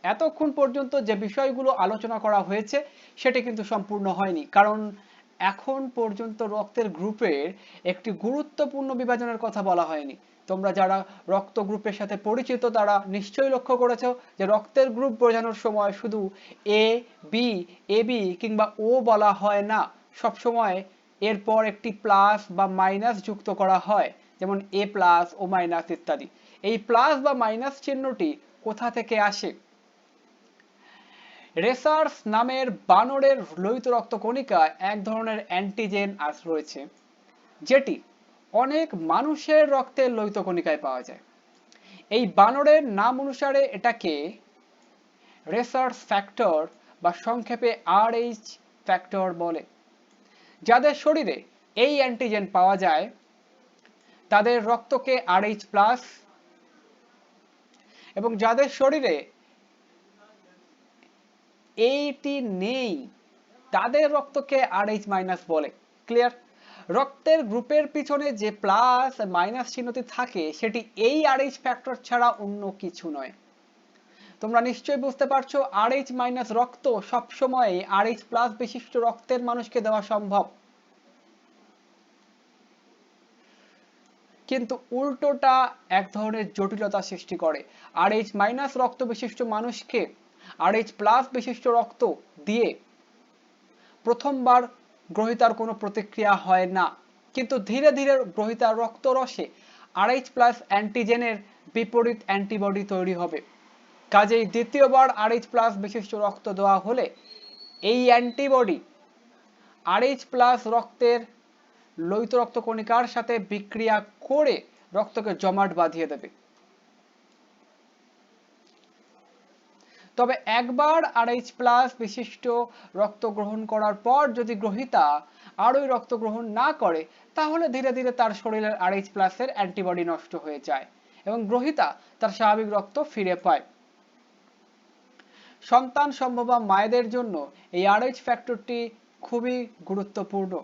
এতক্ষণ পর্যন্ত যে বিষয়গুলো আলোচনা করা হয়েছে সেটা কিন্তু সম্পূর্ণ হয়নি, কারণ এখন পর্যন্ত রক্তের গ্রুপের একটি গুরুত্বপূর্ণ বিভাজনের কথা বলা হয়নি। তোমরা যারা রক্ত গ্রুপের সাথে পরিচিত তারা নিশ্চয়ই লক্ষ্য করেছো যে রক্তের গ্রুপ বোঝানোর সময় শুধু এ বি, এবি কিংবা ও বলা হয় না, সবসময় এরপর একটি প্লাস বা মাইনাস যুক্ত করা হয়, যেমন এ প্লাস, ও মাইনাস ইত্যাদি। এই প্লাস বা মাইনাস চিহ্নটি কোথা থেকে আসে? রেসার্স নামের বানরের লোহিত রক্ত কণিকায় এক ধরনের অ্যান্টিজেন রয়েছে, যেটি অনেক মানুষের রক্তের লোহিত কণিকায় পাওয়া যায়। এই বানরের নাম অনুসারে এটাকে রেসার্স ফ্যাক্টর বা সংক্ষেপে RH ফ্যাক্টর বলে। যাদের শরীরে এই অ্যান্টিজেন পাওয়া যায় তাদের রক্তকে RH প্লাস, এবং যাদের শরীরে এইটি নেই তাদের রক্তকে RH মাইনাস বলে। ক্লিয়ার? রক্তের গ্রুপের পিছনে যে প্লাস মাইনাস চিহ্নটি থাকে সেটি এই RH ফ্যাক্টর ছাড়া অন্য কিছু নয়। তোমরা নিশ্চয়ই বুঝতে পারছো RH মাইনাস রক্ত সবসময় RH প্লাস বিশিষ্ট রক্তের মানুষকে দেওয়া সম্ভব, কিন্তু উল্টোটা এক ধরনের জটিলতা সৃষ্টি করে। RH মাইনাস রক্ত বিশিষ্ট মানুষকে RH প্লাস বিশিষ্ট রক্ত দিয়ে প্রথমবার গ্রহীতার কোনো প্রতিক্রিয়া হয় না, কিন্তু ধীরে ধীরে গ্রহীতার রক্তরসে RH প্লাস অ্যান্টিজেনের বিপরীত অ্যান্টিবডি তৈরি হবে। কাজেই দ্বিতীয়বার RH প্লাস বিশিষ্ট রক্ত দেওয়া হলে এই অ্যান্টিবডি RH প্লাস রক্তের লোহিত রক্ত কণিকার সাথে বিক্রিয়া করে রক্তকে জমাট বাঁধিয়ে দেবে। তবে একবার RH+ বিশিষ্ট রক্ত গ্রহণ করার পর যদি গ্রহীতা আর ওই রক্ত গ্রহণ না করে, তাহলে ধীরে ধীরে তার শরীরের RH+ এর অ্যান্টিবডি নষ্ট হয়ে যায় এবং গ্রহীতা তার স্বাভাবিক রক্ত ফিরে পায়। সন্তান সম্ভবা মায়েদের জন্য এই RH ফ্যাক্টরটি খুবই গুরুত্বপূর্ণ।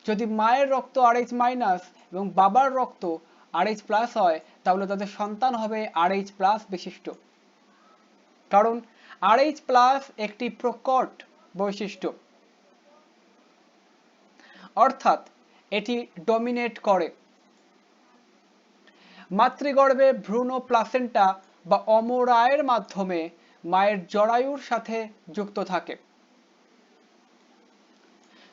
যদি মায়ের রক্ত RH- এবং বাবার রক্ত RH+ হয়, তাহলে তাদের সন্তান হবে RH+ বিশিষ্ট। কারণ RH+ একটি প্রকট বৈশিষ্ট্য, অর্থাৎ এটি ডমিনেট করে। মাতৃগর্ভে ভ্রূণ প্লাসেন্টা বা অমরায়ের মাধ্যমে মায়ের জরায়ুর সাথে যুক্ত থাকে।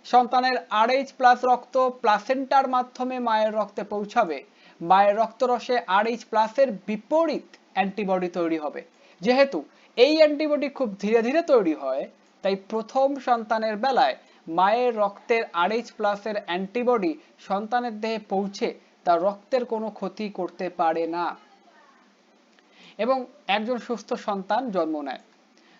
সন্তানের RH+ রক্ত প্লাসেন্টার মাধ্যমে মায়ের রক্তে পৌঁছাবে। মায়ের রক্তরসে RH+ এর বিপরীত অ্যান্টিবডি তৈরি হবে। যেহেতু এই অ্যান্টিবডি খুব ধীরে ধীরে তৈরি হয়, তাই প্রথম সন্তানের বেলায় মায়ের রক্তের RH+ এর অ্যান্টিবডি সন্তানের দেহে পৌঁছে তার রক্তের কোনো ক্ষতি করতে পারে না এবং একজন সুস্থ সন্তান জন্ম নেয়।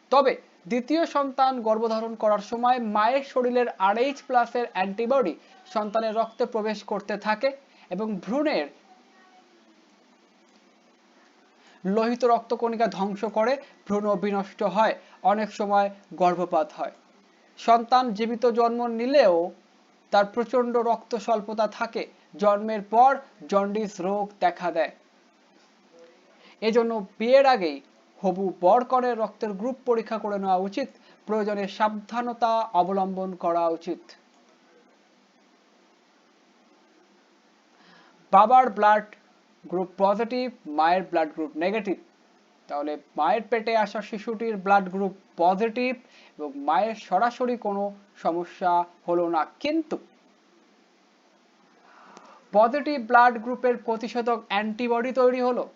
তবে দ্বিতীয় সন্তান গর্ভধারণ করার সময় মায়ের শরীরের RH+ এর অ্যান্টিবডি সন্তানের রক্তে প্রবেশ করতে থাকে এবং ভ্রূণের লোহিত রক্তকণিকা ধ্বংস করে ভ্রূণ বিনষ্ট হয়, অনেক সময় গর্ভপাত হয়। সন্তান জীবিত জন্ম নিলেও তার প্রচণ্ড রক্ত স্বল্পতা থাকে, জন্মের পর জন্ডিস রোগ দেখা দেয়। এজন্য বিয়ের আগেই হবু বর-কনের রক্তের গ্রুপ পরীক্ষা করে নেওয়া উচিত, প্রয়োজনে সাবধানতা অবলম্বন করা উচিত। বাবার ব্লাড গ্রুপ পজিটিভ, মায়ের ব্লাড গ্রুপ নেগেটিভ, তাহলে মায়ের পেটে আসা শিশুটির ব্লাড গ্রুপ পজিটিভ এবং মায়ের সরাসরি কোনো সমস্যা হলো না, কিন্তু পজিটিভ ব্লাড গ্রুপের প্রতিষেধক অ্যান্টিবডি তৈরি হলো,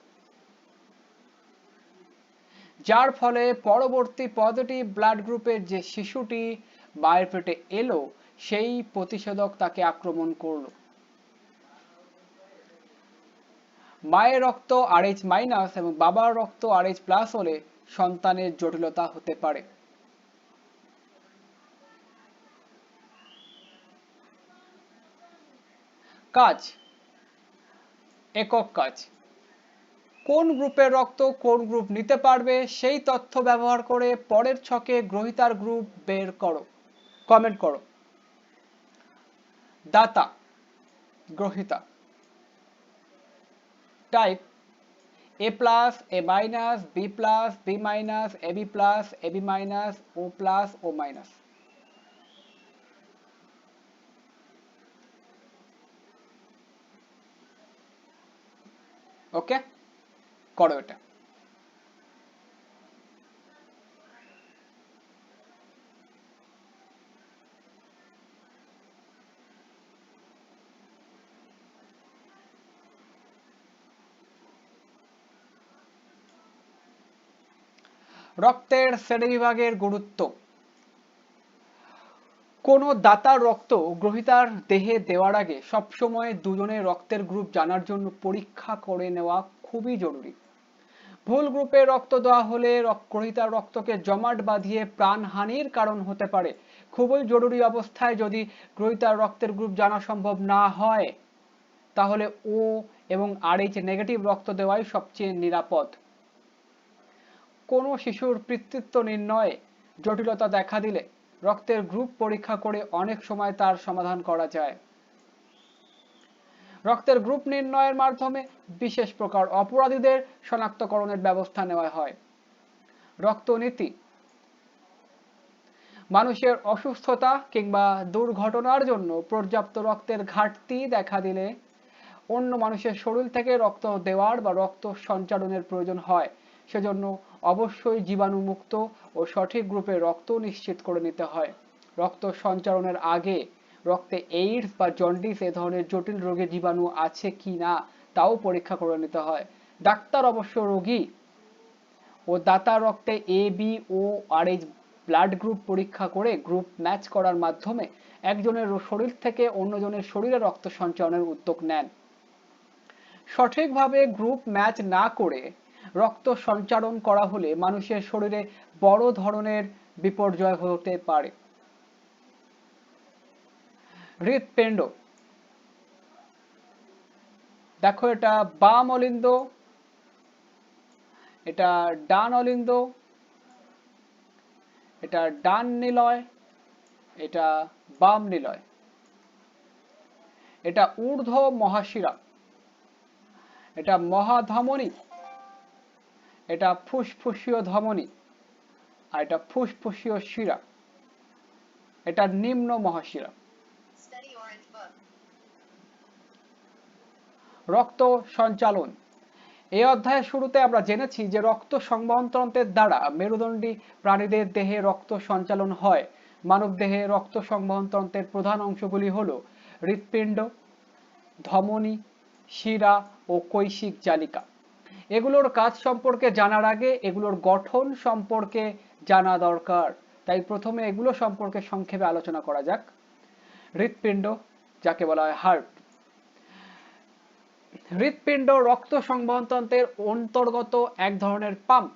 যার ফলে পরবর্তী পজিটিভ ব্লাড গ্রুপের যে শিশুটি মায়ের পেটে এলো, সেই প্রতিষেধক তাকে আক্রমণ করলো। মায়ের রক্ত RH- এবং বাবার রক্ত RH+ হলে সন্তানের জটিলতা হতে পারে। কাজ, একক কাজ। কোন গ্রুপের রক্ত কোন গ্রুপ নিতে পারবে সেই তথ্য ব্যবহার করে পরের ছকে গ্রহীতার গ্রুপ বের করো। কমেন্ট করো। দাতা, গ্রহীতা। Type A+, A-, B+, B-, AB+, AB-, O+, O-। Okay, করো এটা। রক্তের শ্রেণীবিভাগের গুরুত্ব। কোনো দাতার রক্ত গ্রহীতার দেহে দেওয়ার আগে সবসময় দুজনের রক্তের গ্রুপ জানার জন্য পরীক্ষা করে নেওয়া খুবই জরুরি। ভুল গ্রুপের রক্ত দেওয়া হলে গ্রহীতার রক্তকে জমাট বাঁধিয়ে প্রাণহানির কারণ হতে পারে। খুবই জরুরি অবস্থায় যদি গ্রহীতার রক্তের গ্রুপ জানা সম্ভব না হয়, তাহলে O এবং RH নেগেটিভ রক্ত দেওয়াই সবচেয়ে নিরাপদ। কোনো শিশুর পিতৃত্ব নির্ণয়ে জটিলতা দেখা দিলে রক্তের গ্রুপ পরীক্ষা করে অনেক সময় তার সমাধান করা যায়। রক্তের গ্রুপ নির্ণয়ের মাধ্যমে বিশেষ প্রকার অপরাধীদের শনাক্তকরণের ব্যবস্থা নেওয়া হয়। রক্তনীতি। মানুষের অসুস্থতা কিংবা দুর্ঘটনার জন্য পর্যাপ্ত রক্তের ঘাটতি দেখা দিলে অন্য মানুষের শরীর থেকে রক্ত দেওয়ার বা রক্ত সঞ্চালনের প্রয়োজন হয়। সেজন্য অবশ্যই জীবাণুমুক্ত ও সঠিক গ্রুপের রক্ত নিশ্চিত করে নিতে হয়। রক্ত সঞ্চালনের আগে রক্তে এইডস বা জন্ডিস এ ধরনের জটিল রোগের জীবাণু আছে কি না তাও পরীক্ষা করে নিতে হয়। ডাক্তার অবশ্য রোগী ও দাতার রক্তে AB ও RH ব্লাড গ্রুপ পরীক্ষা করে গ্রুপ ম্যাচ করার মাধ্যমে একজনের শরীর থেকে অন্যজনের শরীরে রক্ত সঞ্চালনের উদ্যোগ নেন। সঠিকভাবে গ্রুপ ম্যাচ না করে রক্ত সঞ্চারণ করা হলে মানুষের শরীরে বড় ধরনের বিপর্যয় হতে পারে। হৃৎপিণ্ড, দেখো এটা বাম অলিন্দ, এটা ডান অলিন্দ, এটা ডান নিলয়, এটা বাম নিলয়। এটা ঊর্ধ্ব মহাশিরা, এটা মহাধমনী, এটা ফুসফুসীয় ধমনী, আর এটা ফুসফুসীয় শিরা, এটা নিম্ন মহাশিরা। রক্ত সঞ্চালন, এই অধ্যায়ের শুরুতে আমরা জেনেছি যে রক্ত সংবহনতন্ত্রের দ্বারা মেরুদণ্ডী প্রাণীদের দেহে রক্ত সঞ্চালন হয়। মানব দেহে রক্ত সংবহনতন্ত্রের প্রধান অংশগুলি হলো হৃৎপিণ্ড, ধমনী, শিরা ও কৈশিক জালিকা। এগুলোর কাজ সম্পর্কে জানার আগে এগুলোর গঠন সম্পর্কে জানা দরকার, তাই প্রথমে এগুলো সম্পর্কে সংক্ষেপে আলোচনা করা যাক। হৃৎপিণ্ড, যাকে বলা হয় হার্ট। হৃৎপিণ্ড রক্ত সংবহনতন্ত্রের অন্তর্গত এক ধরনের পাম্প।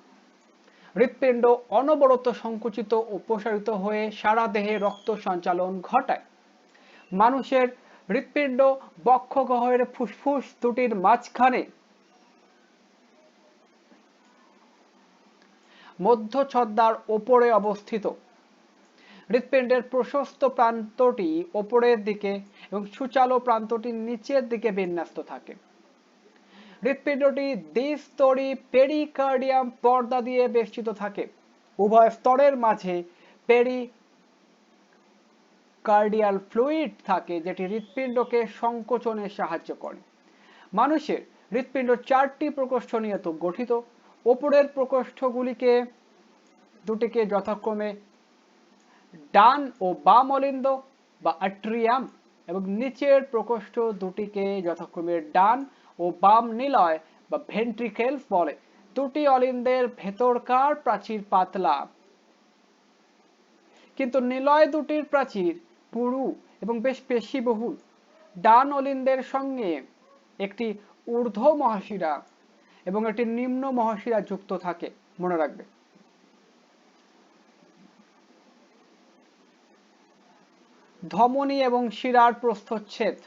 হৃৎপিণ্ড অনবরত সংকুচিত ও প্রসারিত হয়ে সারা দেহে রক্ত সঞ্চালন ঘটায়। মানুষের হৃৎপিণ্ড বক্ষগহ্বরের ফুসফুস দুটির মাঝখানে মধ্যচ্ছদার ওপরে অবস্থিত। হৃৎপিণ্ডের প্রশস্ত প্রান্তটি ওপরের দিকে এবং সূচালো প্রান্তটি নিচের দিকে বিন্যস্ত থাকে। হৃৎপিণ্ডটি দ্বিস্তরী পেরিকার্ডিয়াম পর্দা দিয়ে বেষ্টিত থাকে। উভয় স্তরের মাঝে পেরিকার্ডিয়াল ফ্লুইড থাকে, যেটি হৃৎপিণ্ডকে সংকোচনে সাহায্য করে। মানুষের হৃৎপিণ্ড 4টি প্রকোষ্ঠ নিয়ে গঠিত। ওপরের প্রকোষ্ঠগুলিকে দুটিকে যথাক্রমে ডান ও বাম অলিন্দ বা আট্রিয়াম এবং নিচের প্রকোষ্ঠ দুটিকে যথাক্রমে ডান ও বাম নিলয় বা ভেন্ট্রিকেলস বলে। দুটি অলিন্দের ভেতরকার প্রাচীর পাতলা, কিন্তু নিলয় দুটির প্রাচীর পুরু এবং বেশ পেশিবহুল। ডান অলিন্দের সঙ্গে একটি ঊর্ধ্ব মহাশিরা এবং একটি নিম্ন মহাশিরা যুক্ত থাকে, মনে রাখবে। ধমনী এবং শিরার প্রস্থচ্ছেদ।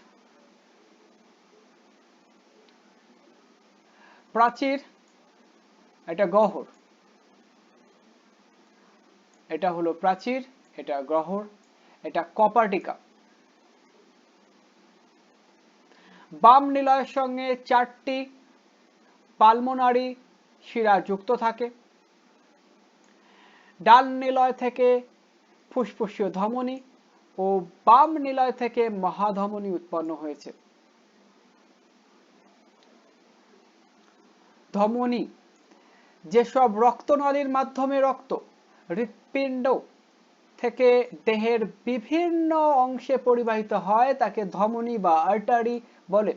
প্রাচীর, এটা গহ্বর, এটা হলো প্রাচীর, এটা গহ্বর, এটা কপার্টিকা। বাম নিলয়ের সঙ্গে 4টি পালমোনারি শিরা যুক্ত থাকে। ডান নিলয় থেকে ফুসফুসীয় ধমনী ও বাম নিলয় থেকে মহাধমনী উৎপন্ন হয়েছে। ধমনী, যেসব রক্তনালীর মাধ্যমে রক্ত হৃৎপিণ্ড থেকে দেহের বিভিন্ন অংশে পরিবাহিত হয় তাকে ধমনী বা আর্টারি বলে।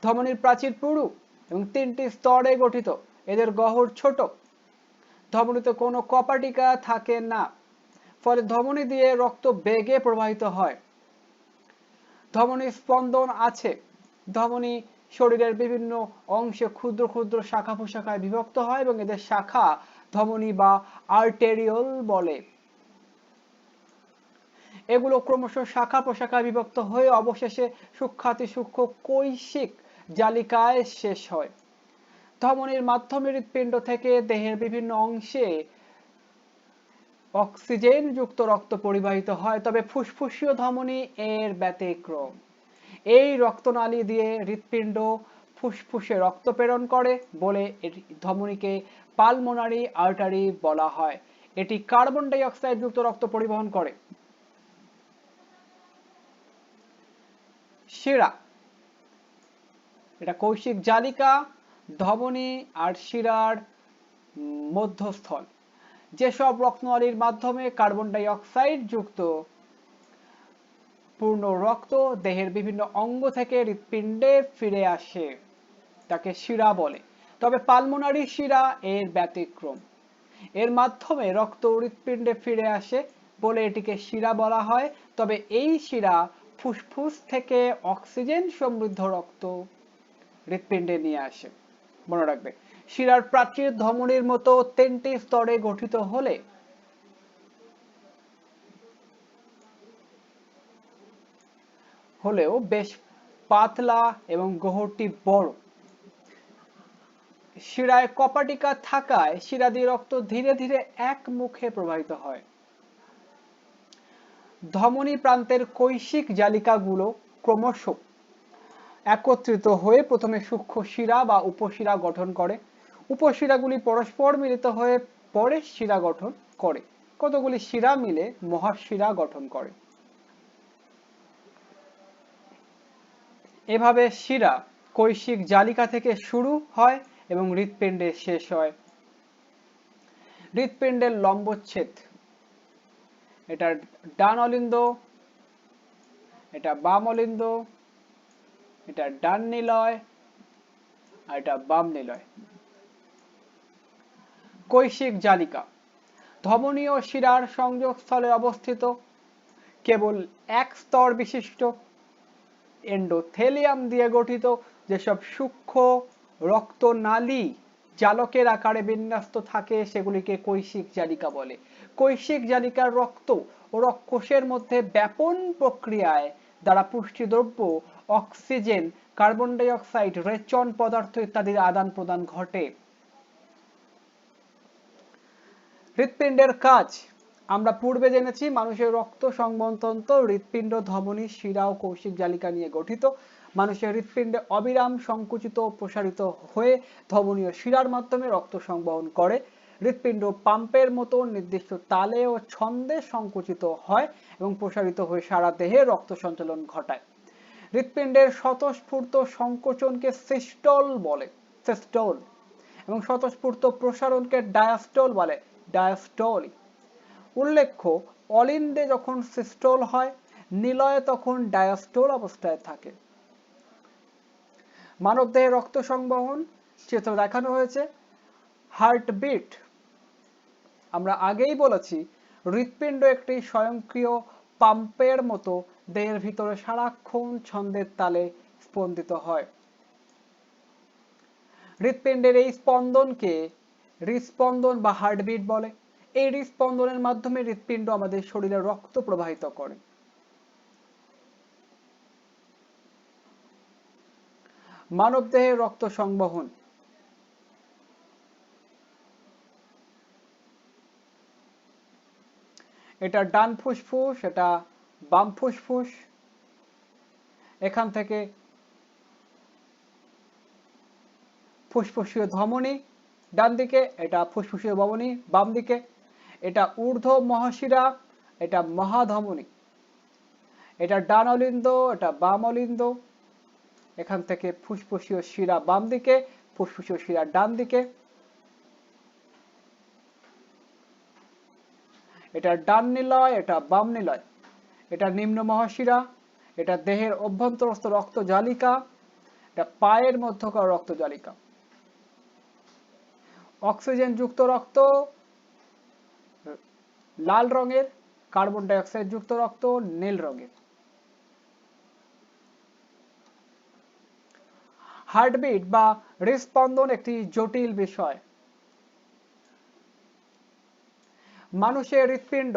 ধমনীর প্রাচীর পুরু এবং 3টি স্তরে গঠিত। এদের গহ্বর ছোট। ধমনীতে কোনো কপার্টিকা থাকে না, ফলে ধমনী দিয়ে রক্ত বেগে প্রবাহিত হয়। ধমনী স্পন্দন আছে। ধমনী শরীরের বিভিন্ন অংশে ক্ষুদ্র ক্ষুদ্র শাখা প্রশাখায় বিভক্ত হয় এবং এদের শাখা ধমনী বা আর্টেরিওল বলে। এগুলো ক্রমশ শাখা প্রশাখায় বিভক্ত হয়ে অবশেষে সূক্ষ্মাতি সূক্ষ্ম কৈশিক জালিকায় শেষ হয়। ধমনীর মাধ্যমে হৃৎপিণ্ড থেকে দেহের বিভিন্ন অংশে অক্সিজেন যুক্ত রক্ত পরিবাহিত হয়, তবে ফুসফুসীয় ধমনী এর ব্যতিক্রম। এই রক্তনালী দিয়ে হৃৎপিণ্ড ফুসফুসে রক্ত প্রেরণ করে বলে এটি ধমনীকে পালমোনারি আর্টারি বলা হয়। এটি কার্বন ডাই অক্সাইড যুক্ত রক্ত পরিবহন করে। শিরা, এটা কৈশিক জালিকা, ধমনী আর শিরার মধ্যস্থল। যেসব রক্তনালীর মাধ্যমে কার্বন ডাই অক্সাইড যুক্ত পূর্ণ রক্ত দেহের বিভিন্ন অঙ্গ থেকে হৃৎপিণ্ডে ফিরে আসে তাকে শিরা বলে, তবে পালমোনারি শিরা এর ব্যতিক্রম। এর মাধ্যমে রক্ত হৃৎপিণ্ডে ফিরে আসে বলে এটিকে শিরা বলা হয়, তবে এই শিরা ফুসফুস থেকে অক্সিজেন সমৃদ্ধ রক্ত হৃৎপিণ্ডে নিয়ে আসে, মনে রাখবে। শিরার প্রাচীর ধমনীর মতো 3টি স্তরে গঠিত হলেও বেশ পাতলা এবং গহ্বরটি বড়। শিরায় কপাটিকা থাকায় শিরা দিয়ে রক্ত ধীরে ধীরে এক মুখে প্রবাহিত হয়। ধমনী প্রান্তের কৈশিক জালিকাগুলো ক্রমশ একত্রিত হয়ে প্রথমে সূক্ষ্ম শিরা বা উপশিরা গঠন করে। উপশিরাগুলি পরস্পর মিলিত হয়ে পরে শিরা গঠন করে। কতগুলি শিরা মিলে মহাশিরা গঠন করে। এভাবে শিরা কৈশিক জালিকা থেকে শুরু হয় এবং হৃৎপিণ্ডে শেষ হয়। হৃৎপিণ্ডের লম্বচ্ছেদ, এটা ডান অলিন্দ, এটা বাম অলিন্দ, এটা ডান নিলয় আর এটা বাম নিলয়। কৈশিক জালিকা ধমনী ও শিরার সংযোগস্থলে অবস্থিত, কেবল এক স্তর বিশিষ্ট এন্ডোথেলিয়াম দিয়ে গঠিত যেসব সূক্ষ্ম রক্তনালী জালকের আকারে বিন্যস্ত থাকে সেগুলিকে কৈশিক জালিকা বলে। কৈশিক জালিকার রক্ত ও রক্তকোষের মধ্যে ব্যাপন প্রক্রিয়ায় দ্বারা পুষ্টিদ্রব্য, অক্সিজেন, কার্বন ডাই অক্সাইড, রেচন পদার্থ ইত্যাদির আদান প্রদান ঘটে। হৃৎপিণ্ডের কাজ আমরা পূর্বে জেনেছি। মানুষের রক্ত সংবহনতন্ত্র হৃৎপিণ্ড, ধমনী, শিরা ও কৌশিক জালিকা নিয়ে গঠিত। মানুষের হৃৎপিণ্ডে অবিরাম সংকুচিত ও প্রসারিত হয়ে ধমনী ও শিরার মাধ্যমে রক্ত সংবহন করে। হৃৎপিণ্ড পাম্পের মতো নির্দিষ্ট তালে ও ছন্দে সংকুচিত হয় এবং প্রসারিত হয়ে সারা দেহে রক্ত সঞ্চালন ঘটায়। হৃৎপিণ্ডের স্বতঃস্ফূর্ত সংকোচনকে সিস্টল বলে, সিস্টল, এবং স্বতঃস্ফূর্ত প্রসারণকে ডায়াস্টল বলে, ডায়াস্টলি। উল্লেখ্য, অলিন্দে যখন সিস্টল হয়, নিলয়ে তখন ডায়াস্টল অবস্থায় থাকে। মানবদেহে রক্ত সংবহন চিত্র দেখানো হয়েছে। হার্টবিট, আমরা আগেই বলেছি হৃৎপিণ্ড একটি স্বয়ংক্রিয় পাম্পের মতো দেহের ভিতরে সারাক্ষণ ছন্দের তালে স্পন্দিত হয়। হৃৎপিণ্ডের এই স্পন্দনকে হৃৎস্পন্দন বা হার্টবিট বলে। এই হৃৎস্পন্দনের মাধ্যমে হৃৎপিণ্ড আমাদের শরীরে রক্ত প্রবাহিত করে। মানবদেহে রক্ত সংবহন, এটা ডান ফুসফুস, এটা বাম ফুসফুস। এখান থেকে ফুসফুসীয় ধমনী ডান দিকে, এটা ফুসফুসীয় ধমনী বাম দিকে। এটা ঊর্ধ্ব মহাশিরা, এটা মহাধমনী। এটা ডান অলিন্দ, এটা বাম অলিন্দ। এখান থেকে ফুসফুসীয় শিরা বাম দিকে, ফুসফুসীয় শিরা ডান দিকে। এটা ডান নিলয়, এটা বাম নিলয়। এটা নিম্ন মহাশিরা, এটা দেহের অভ্যন্তরস্থ রক্ত জালিকা, এটা পায়ের মধ্যকার রক্ত জালিকা। অক্সিজেন যুক্ত রক্ত লাল রঙের, কার্বন ডাই অক্সাইড যুক্ত রক্ত নীল রঙের। হার্টবিট বা হৃৎস্পন্দন একটি জটিল বিষয়। মানুষের হৃৎপিণ্ড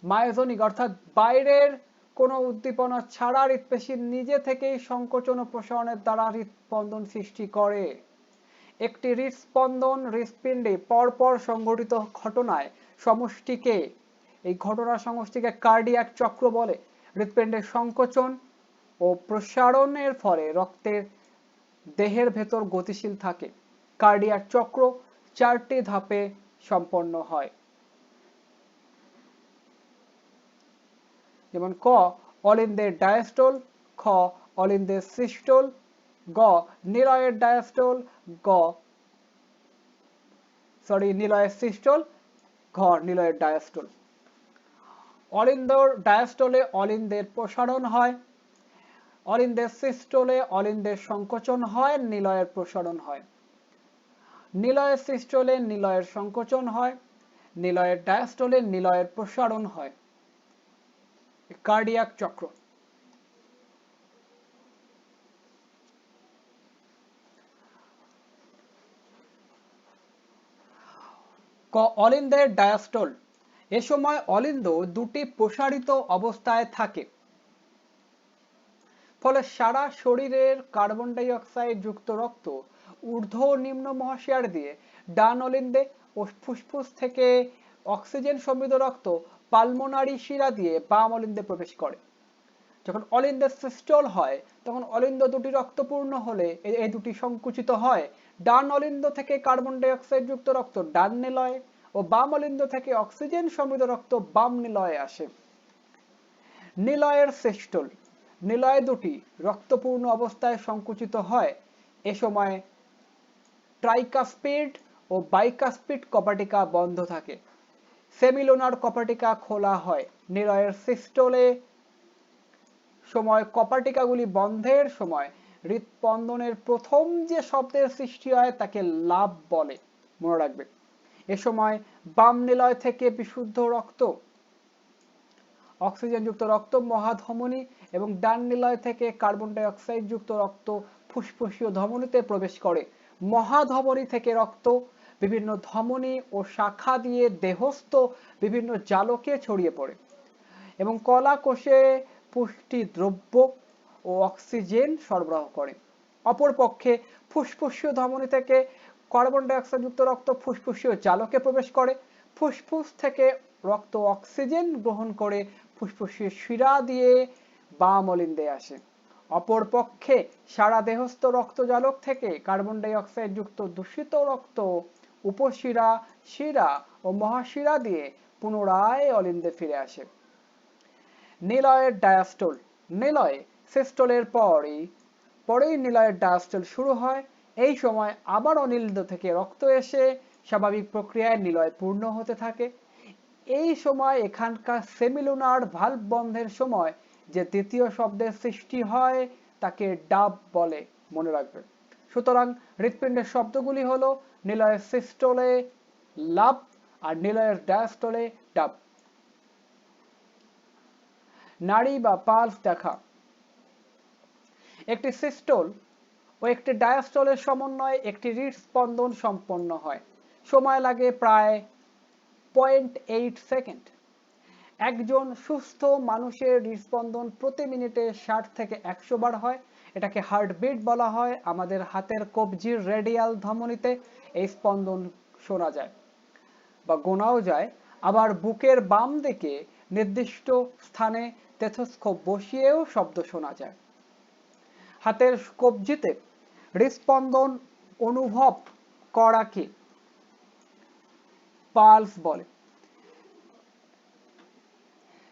মায়োজনিক অর্থাৎ বাইরের কোনো উদ্দীপনা ছাড়া হৃৎপেশি নিজে থেকেই সংকোচন ও প্রসারণের দ্বারা হৃৎস্পন্দন সৃষ্টি করে। একটি হৃৎস্পন্দন হৃৎপিণ্ডে পরপর সংঘটিত ঘটনার সমষ্টিকে কার্ডিয়াক চক্র বলে। হৃৎপিণ্ডের সংকোচন ও প্রসারণের ফলে রক্তের দেহের ভেতর গতিশীল থাকে। কার্ডিয়াক চক্র 4টি ধাপে সম্পন্ন হয়। যেমন ক অলিন্দের ডায়াস্টল, খ অলিন্দের সিস্টল, গ নিলয়ের ডায়াস্টল, নিলয়ের সিস্টল, ঘ নিলয়ের ডায়াস্টল। অলিন্দর ডায়াস্টলে অলিন্দের প্রসারণ হয়, অলিন্দের সিস্টলে অলিন্দের সংকোচন হয়, নিলয়ের প্রসারণ হয়। নিলয়ের সিস্টলে নিলয়ের সংকোচন হয়, নিলয়ের ডায়াস্টলে নিলয়ের প্রসারণ হয়। কার্ডিয়াক চক্র। ক অলিন্দের ডায়াস্টল, এ সময় অলিন্দ দুটি প্রসারিত অবস্থায় থাকে, ফলে সারা শরীরের কার্বন ডাই অক্সাইড যুক্ত রক্ত ঊর্ধ্ব ও নিম্ন মহাশয় দিয়ে ডান অলিন্দে ও ফুসফুস থেকে অক্সিজেন সমৃদ্ধ রক্ত পালমোনারি শিরা দিয়ে বাম অলিন্দে প্রবেশ করে। যখন অলিন্দের সিস্টল হয় তখন অলিন্দ দুটি রক্তপূর্ণ হলে এই দুটি সংকুচিত হয়। ডান অলিন্দ থেকে কার্বন ডাই অক্সাইড যুক্ত রক্ত ডান নিলয়ে ও বাম অলিন্দ থেকে অক্সিজেন সমৃদ্ধ রক্ত বাম নিলয়ে আসে। নিলয়ের সিস্টল, নিলয় দুটি রক্তপূর্ণ অবস্থায় সংকুচিত হয়। এ সময় ট্রাইকাস্পিড ও বাইকাস্পিড কপাটিকা বন্ধ থাকে, সেমিলোনার কপাটিকা খোলা হয়। নিলয়ের সিস্টলে সময় কপাটিকাগুলি বন্ধের সময় হৃৎস্পন্দনের প্রথম যে শব্দের সৃষ্টি হয় তাকে লাভ বলে, মনে রাখবে। এ সময় বাম নিলয় থেকে বিশুদ্ধ রক্ত অক্সিজেন যুক্ত রক্ত মহাধমনী এবং ডান নিলয় থেকে কার্বন ডাই অক্সাইড যুক্ত রক্ত ফুসফুসীয় ধমনীতে প্রবেশ করে। মহাধমনী থেকে রক্ত বিভিন্ন ধমনী ও শাখা দিয়ে দেহস্থ বিভিন্ন জালকে ছড়িয়ে পড়ে এবং কলা কোষে পুষ্টি দ্রব্য ও অক্সিজেন সরবরাহ করে। অপরপক্ষে ফুসফুসীয় ধমনী থেকে কার্বন ডাই অক্সাইড যুক্ত রক্ত ফুসফুসীয় জালকে প্রবেশ করে। ফুসফুস থেকে রক্ত অক্সিজেন গ্রহণ করে ফুসফুসীয় শিরা দিয়ে বাম অলিন্দে আসে। অপরপক্ষে সারা দেহস্থ রক্তজালক থেকে কার্বন ডাই অক্সাইড যুক্ত দূষিত রক্ত উপশিরা, শিরা ও মহাশিরা দিয়ে পুনরায় অলিন্দে ফিরে আসে। নিলয়ের ডায়াস্টল, নিলয়ে সিস্টলের পরেই নিলয়ের ডায়াস্টল শুরু হয়। এই সময় আবার অনিন্দ থেকে রক্ত এসে স্বাভাবিক প্রক্রিয়ায় নিলয় পূর্ণ হতে থাকে। এই সময় এখানকার সেমিলুনার ভালভ বন্ধের সময় যে দ্বিতীয় শব্দের সৃষ্টি হয় তাকে ডাব বলে, মনে রাখবে। সুতরাং হৃৎপিণ্ডের শব্দগুলি হলো নিলয়ের সিস্টলে লাভ আর নিলয়ের ডায়াস্টলে ডাব। নাড়ি বা পালস দেখা, একটি সিস্টল ও একটি ডায়াস্টলের সমন্বয়ে একটি হৃদস্পন্দন সম্পন্ন হয়। সময় লাগে প্রায় 0.8 সেকেন্ড। একজন সুস্থ মানুষের হৃদস্পন্দন প্রতি মিনিটে 60 থেকে 100 বার হয়। এটাকে হার্টবিট বলা হয়। আমাদের হাতের কবজির রেডিয়াল ধমনীতে এই স্পন্দন শোনা যায় বা গোনাও যায়। আবার বুকের বাম দিকে নির্দিষ্ট স্থানে স্টেথোস্কোপ বসিয়েও শব্দ শোনা যায়। হাতের কবজিতে হৃদস্পন্দন অনুভব করাকে পালস বলে।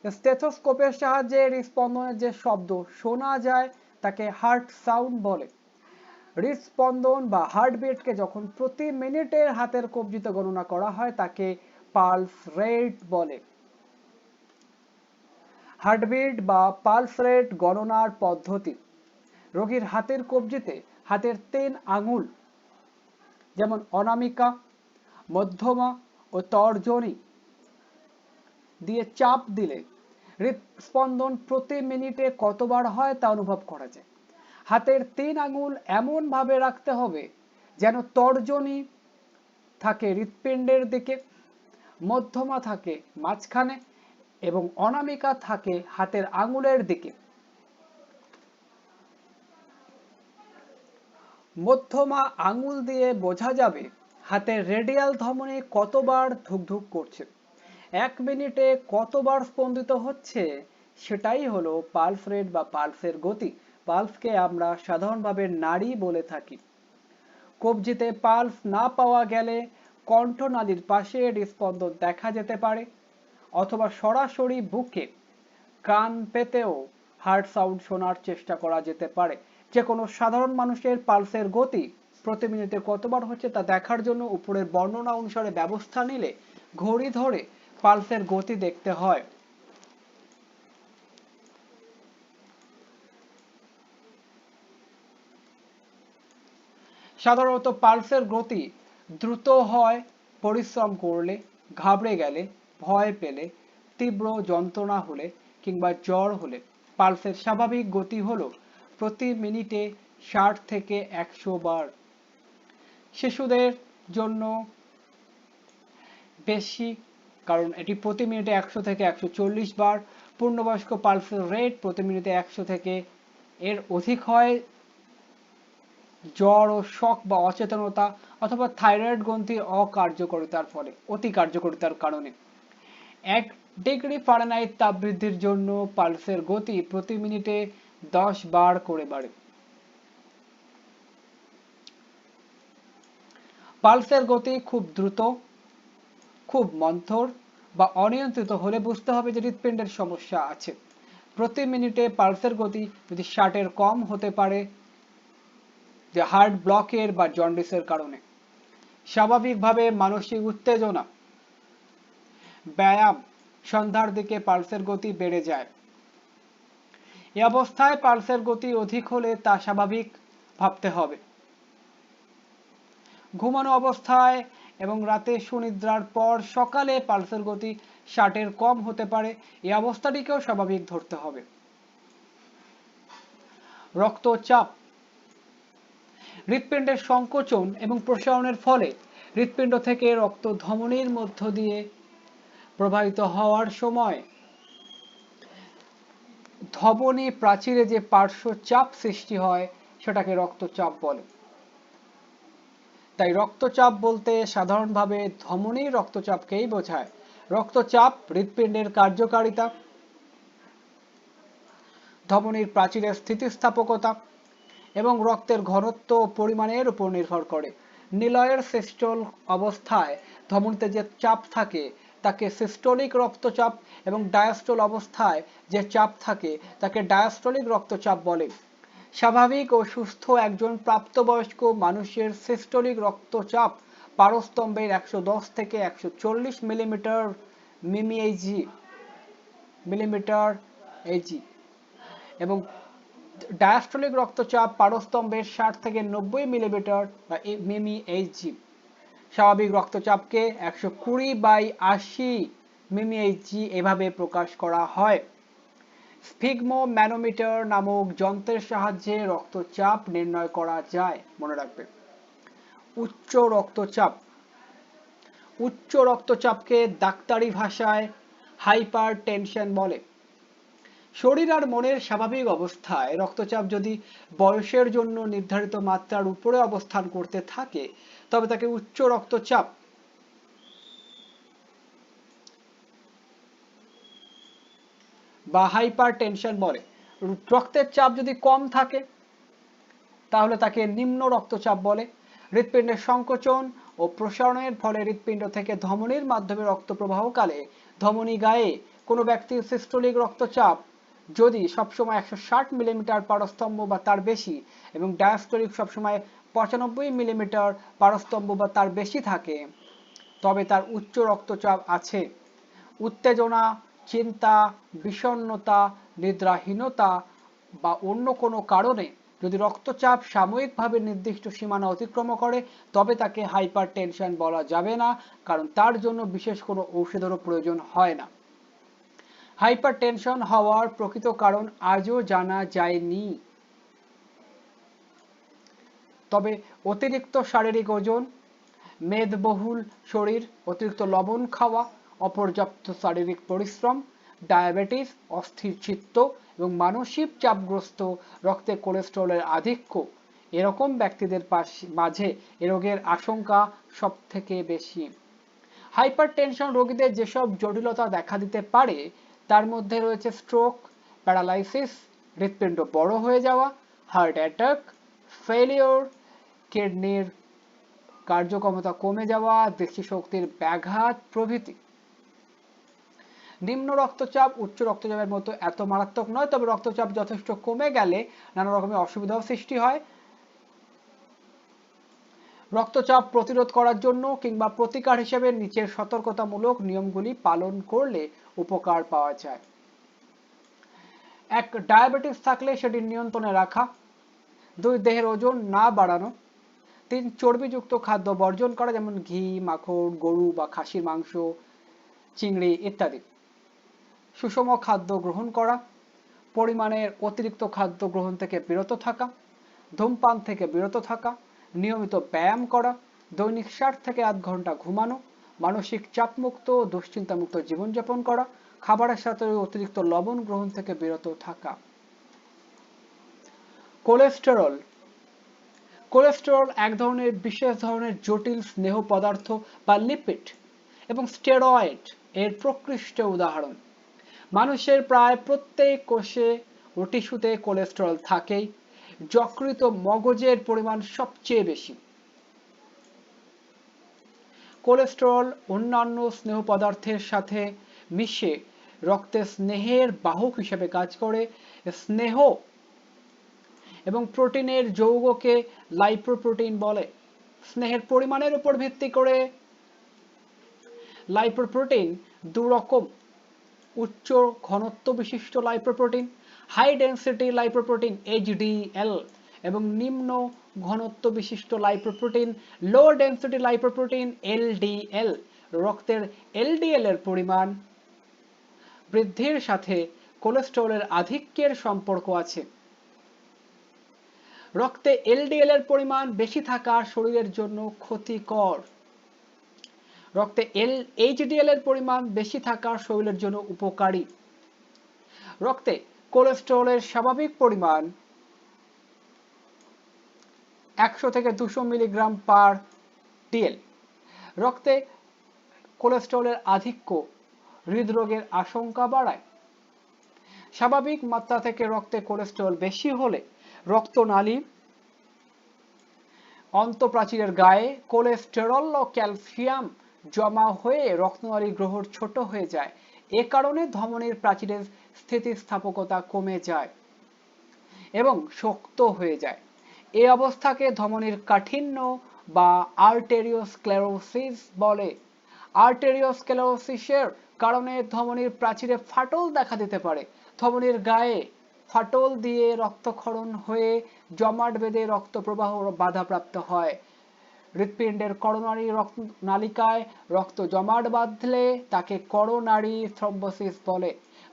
স্টেথোস্কোপের সাহায্যে হৃদস্পন্দনের যে শব্দ শোনা যায় তাকে হার্ট সাউন্ড বলে। হৃদস্পন্দন বা হার্টবিটকে যখন প্রতি মিনিটের হাতের কবজিতে গণনা করা হয় তাকে পালস রেট বলে। হার্টবিট বা পালস রেট গণনার পদ্ধতি, রোগীর হাতের কবজিতে হাতের 3 আঙুল যেমন অনামিকা, মধ্যমা ও তর্জনী দিয়ে চাপ দিলে হৃদস্পন্দন প্রতি মিনিটে কতবার হয় তা অনুভব করা যায়। হাতের 3 আঙুল এমন ভাবে রাখতে হবে যেন তর্জনী থাকে হৃৎপিণ্ডের দিকে, মধ্যমা থাকে মাঝখানে এবং অনামিকা থাকে হাতের আঙুলের দিকে। মধ্যমা আঙুল দিয়ে বোঝা যাবে হাতের রেডিয়াল ধমনী কতবার ধুকধুক করছে, 1 মিনিটে কতবার স্পন্দিত হচ্ছে, সেটাই হলো পালস রেট বা পালসের গতি। পালসকে আমরা সাধারণভাবে নাড়ি বলে থাকি। কবজিতে পালস না পাওয়া গেলে কণ্ঠনালীর পাশে হৃদস্পন্দন দেখা যেতে পারে অথবা সরাসরি বুকে কান পেতেও হার্ট সাউন্ড শোনার চেষ্টা করা যেতে পারে। যে কোনো সাধারণ মানুষের পালসের গতি প্রতি মিনিটে কতবার হচ্ছে তা দেখার জন্য উপরের বর্ণনা অনুসারে ব্যবস্থা নিলে ঘড়ি ধরে পালসের গতি দেখতে হয়। সাধারণত পালসের গতি দ্রুত হয় পরিশ্রম করলে, ঘাবড়ে গেলে, ভয় পেলে, তীব্র যন্ত্রণা হলে কিংবা জ্বর হলে। পালসের স্বাভাবিক গতি হলো প্রতি মিনিটে 60 থেকে 100 বার। শিশুদের জন্য বেশি, কারণ এটি প্রতি মিনিটে 100 থেকে 140 বার। পূর্ণবয়স্ক পালসের রেট প্রতি মিনিটে 100 থেকে এর অধিক হয় জ্বর ও শক বা অচেতনতা অথবা থাইরয়েড গ্রন্থির অকার্যকারিতার ফলে, অতি কার্যকারিতার কারণে। 1 ডিগ্রি ফারেনহাইট তাপ বৃদ্ধির জন্য পালসের গতি প্রতি মিনিটে 10 বার করে বাড়ে। পালসের গতি খুব দ্রুত, খুব মন্থর বা অনিয়ন্ত্রিত হলে বুঝতে হবে যে হৃৎপিণ্ডের সমস্যা আছে। প্রতি মিনিটে পালসের গতি যদি 60-এর কম হতে পারে, যে হার্ট ব্লকের বা জন্ডিসের কারণে। স্বাভাবিকভাবে মানসিক উত্তেজনা, ব্যায়াম, সন্ধ্যার দিকে পালসের গতি বেড়ে যায়। এই অবস্থায় পালসের গতি অধিক হলে তা স্বাভাবিক ভাবতে হবে। ঘুমানো অবস্থায় এবং রাতে সুনিদ্রার পর সকালে পালসের গতি 60-এর কম হতে পারে, এই অবস্থাটিকেও স্বাভাবিক ধরতে হবে। রক্তচাপ, হৃৎপিণ্ডের সংকোচন এবং প্রসারণের ফলে হৃৎপিণ্ড থেকে রক্ত ধমনীর মধ্য দিয়ে প্রবাহিত হওয়ার সময় ধমনী প্রাচীরে যে পার্শ্ব চাপ সৃষ্টি হয় সেটাকে রক্তচাপ বলে। তাই রক্তচাপ বলতে সাধারণভাবে ধমনীর রক্তচাপকেই বোঝায়। রক্তচাপ হৃৎপিণ্ডের কার্যকারিতা, ধমনীর প্রাচীরের স্থিতিস্থাপকতা এবং রক্তের ঘনত্ব ও পরিমাণের উপর নির্ভর করে। নিলয়ের সিস্টোল অবস্থায় ধমনীতে যে চাপ থাকে তাকে সিস্টোলিক রক্তচাপ এবং ডায়াস্টোল অবস্থায় যে চাপ থাকে তাকে ডায়াস্টোলিক রক্তচাপ বলে। স্বাভাবিক ও সুস্থ একজন প্রাপ্তবয়স্ক মানুষের সিস্টোলিক রক্তচাপ পারস্তম্ভের 110 থেকে 140 মিলিমিটার মিলিমিটার/এইচজি এবং ডায়াস্টোলিক রক্তচাপ পারস্তম্ভের 60 থেকে 90 মিলিমিটার বা মিমি/এইচজি। স্বাভাবিক রক্তচাপকে 120/80 মিমি/এইচজি এভাবে প্রকাশ করা হয়। স্ফিগমোম্যানোমিটার নামক যন্ত্রের সাহায্যে রক্তচাপ নির্ণয় করা যায়। মনে রাখবে। উচ্চ রক্তচাপ, উচ্চ রক্তচাপকে ডাক্তারি ভাষায় হাইপারটেনশন বলে। শরীর আর মনের স্বাভাবিক অবস্থায় রক্তচাপ যদি বয়সের জন্য নির্ধারিত মাত্রার উপরে অবস্থান করতে থাকে তবে তাকে উচ্চ রক্তচাপ বা হাইপারটেনশন বলে। রক্তের চাপ যদি কম থাকে তাহলে তাকে নিম্ন রক্তচাপ বলে। হৃৎপিণ্ডের সংকোচন ও প্রসারণের ফলে হৃৎপিণ্ড থেকে ধমনীর মাধ্যমে রক্ত প্রবাহকালে ধমনী গায়ে কোনো ব্যক্তির সিস্টোলিক রক্তচাপ যদি সবসময় 160 মিলিমিটার পারস্তম্ভ বা তার বেশি এবং ডায়াস্টোলিক সবসময় 95 মিলিমিটার পারস্তম্ভ বা তার বেশি থাকে তবে তার উচ্চ রক্তচাপ আছে। উত্তেজনা, চিন্তা, বিষণ্ণতা, নিদ্রাহীনতা বা অন্য কোনো কারণে যদি রক্তচাপ সাময়িকভাবে নির্দিষ্ট সীমানা অতিক্রম করে তবে তাকে হাইপারটেনশন বলা যাবে না, কারণ তার জন্য বিশেষ কোনো ঔষধেরও প্রয়োজন হয় না। হাইপারটেনশন হওয়ার প্রকৃত কারণ আজও জানা যায়নি, তবে অতিরিক্ত শারীরিক ওজন, মেদবহুল শরীর, অতিরিক্ত লবণ খাওয়া, অপর্যাপ্ত শারীরিক পরিশ্রম, ডায়াবেটিস, অস্থির চিত্ত এবং মানসিক চাপগ্রস্ত, রক্তে কোলেস্টেরলের আধিক্য এরকম ব্যক্তিদের মাঝে এ রোগের আশঙ্কা সব থেকে বেশি। হাইপারটেনশন রোগীদের যেসব জটিলতা দেখা দিতে পারে তার মধ্যে রয়েছে স্ট্রোক, প্যারালাইসিস, হৃৎপিণ্ড বড় হয়ে যাওয়া, হার্ট অ্যাটাক, ফেলিওর, কিডনির কার্যক্ষমতা কমে যাওয়া, দৃষ্টিশক্তির ব্যাঘাত প্রভৃতি। নিম্ন রক্তচাপ উচ্চ রক্তচাপের মতো এত মারাত্মক নয়, তবে রক্তচাপ যথেষ্ট কমে গেলে নানা রকমের অসুবিধাও সৃষ্টি হয়। রক্তচাপ প্রতিরোধ করার জন্য কিংবা প্রতিকার হিসেবে নিচের সতর্কতামূলক নিয়মগুলি পালন করলে উপকার পাওয়া যায়। 1. ডায়াবেটিস থাকলে সেটি নিয়ন্ত্রণে রাখা। 2. দেহের ওজন না বাড়ানো। 3. চর্বিযুক্ত খাদ্য বর্জন করা, যেমন ঘি, মাখন, গরু বা খাসির মাংস, চিংড়ি ইত্যাদি। সুষম খাদ্য গ্রহণ করা, পরিমাণের অতিরিক্ত খাদ্য গ্রহণ থেকে বিরত থাকা, ধূমপান থেকে বিরত থাকা, নিয়মিত ব্যায়াম করা, দৈনিক 7 থেকে 8 ঘন্টা ঘুমানো, মানসিক চাপমুক্ত দুশ্চিন্তামুক্ত জীবনযাপন করা, খাবারের সাথে অতিরিক্ত লবণ গ্রহণ থেকে বিরত থাকা। কোলেস্টেরল। কোলেস্টেরল এক ধরনের বিশেষ ধরনের জটিল স্নেহ পদার্থ বা লিপিড এবং স্টেরয়েড এর প্রকৃষ্ট উদাহরণ। মানুষের প্রায় প্রত্যেক কোষে ও টিস্যুতে কোলেস্টেরল থাকেই। যকৃত মগজের পরিমাণ সবচেয়ে বেশি। কোলেস্টেরল অন্যান্য স্নেহ পদার্থের সাথে মিশে রক্তে স্নেহের বাহক হিসেবে কাজ করে। স্নেহ এবং প্রোটিনের যৌগকে লাইপোপ্রোটিন বলে। স্নেহের পরিমাণের উপর ভিত্তি করে লাইপোপ্রোটিন দুরকম: উচ্চ ঘনত্ব বিশিষ্ট lipoprotein high density lipoprotein HDL এবং নিম্ন ঘনত্ব বিশিষ্ট lipoprotein low density lipoprotein LDL। রক্তের LDL এর পরিমাণ বৃদ্ধির সাথে কোলেস্টেরলের আধিক্যের সম্পর্ক আছে। রক্তে LDL এর পরিমাণ বেশি থাকা শরীরের জন্য ক্ষতিকর। রক্তে HDL এর পরিমাণ বেশি থাকা শরীরের জন্য উপকারী। রক্তে কোলেস্টেরলের স্বাভাবিক পরিমাণ 100 থেকে 200 মিলিগ্রাম পার DL। রক্তে কোলেস্টেরলের আধিক্য হৃদরোগের আশঙ্কা বাড়ায়। স্বাভাবিক মাত্রা থেকে রক্তে কোলেস্টেরল বেশি হলে রক্তনালী অন্তঃপ্রাচীরের গায়ে কোলেস্টেরল ও ক্যালসিয়াম জমা হয়ে রক্তনালীর গ্রহণ ছোট হয়ে যায়। এ কারণে ধমনীর প্রাচীরের স্থিতিস্থাপকতা কমে যায় এবং শক্ত হয়ে যায়। এই অবস্থাকে ধমনীর কাঠিন্য বা আর্টেরিওস্ক্লেরোসিস বলে। আর্টেরিওস্ক্লেরোসিসের কারণে ধমনীর প্রাচীরে ফাটল দেখা দিতে পারে। ধমনীর গায়ে ফাটল দিয়ে রক্তক্ষরণ হয়ে জমাট বেঁধে রক্ত প্রবাহ বাধাপ্রাপ্ত হয়। হৃৎপিণ্ডের করোনারি নালিকায় রক্ত জমাট বাঁধলে তাকে করোনারি থ্রম্বোসিস বলে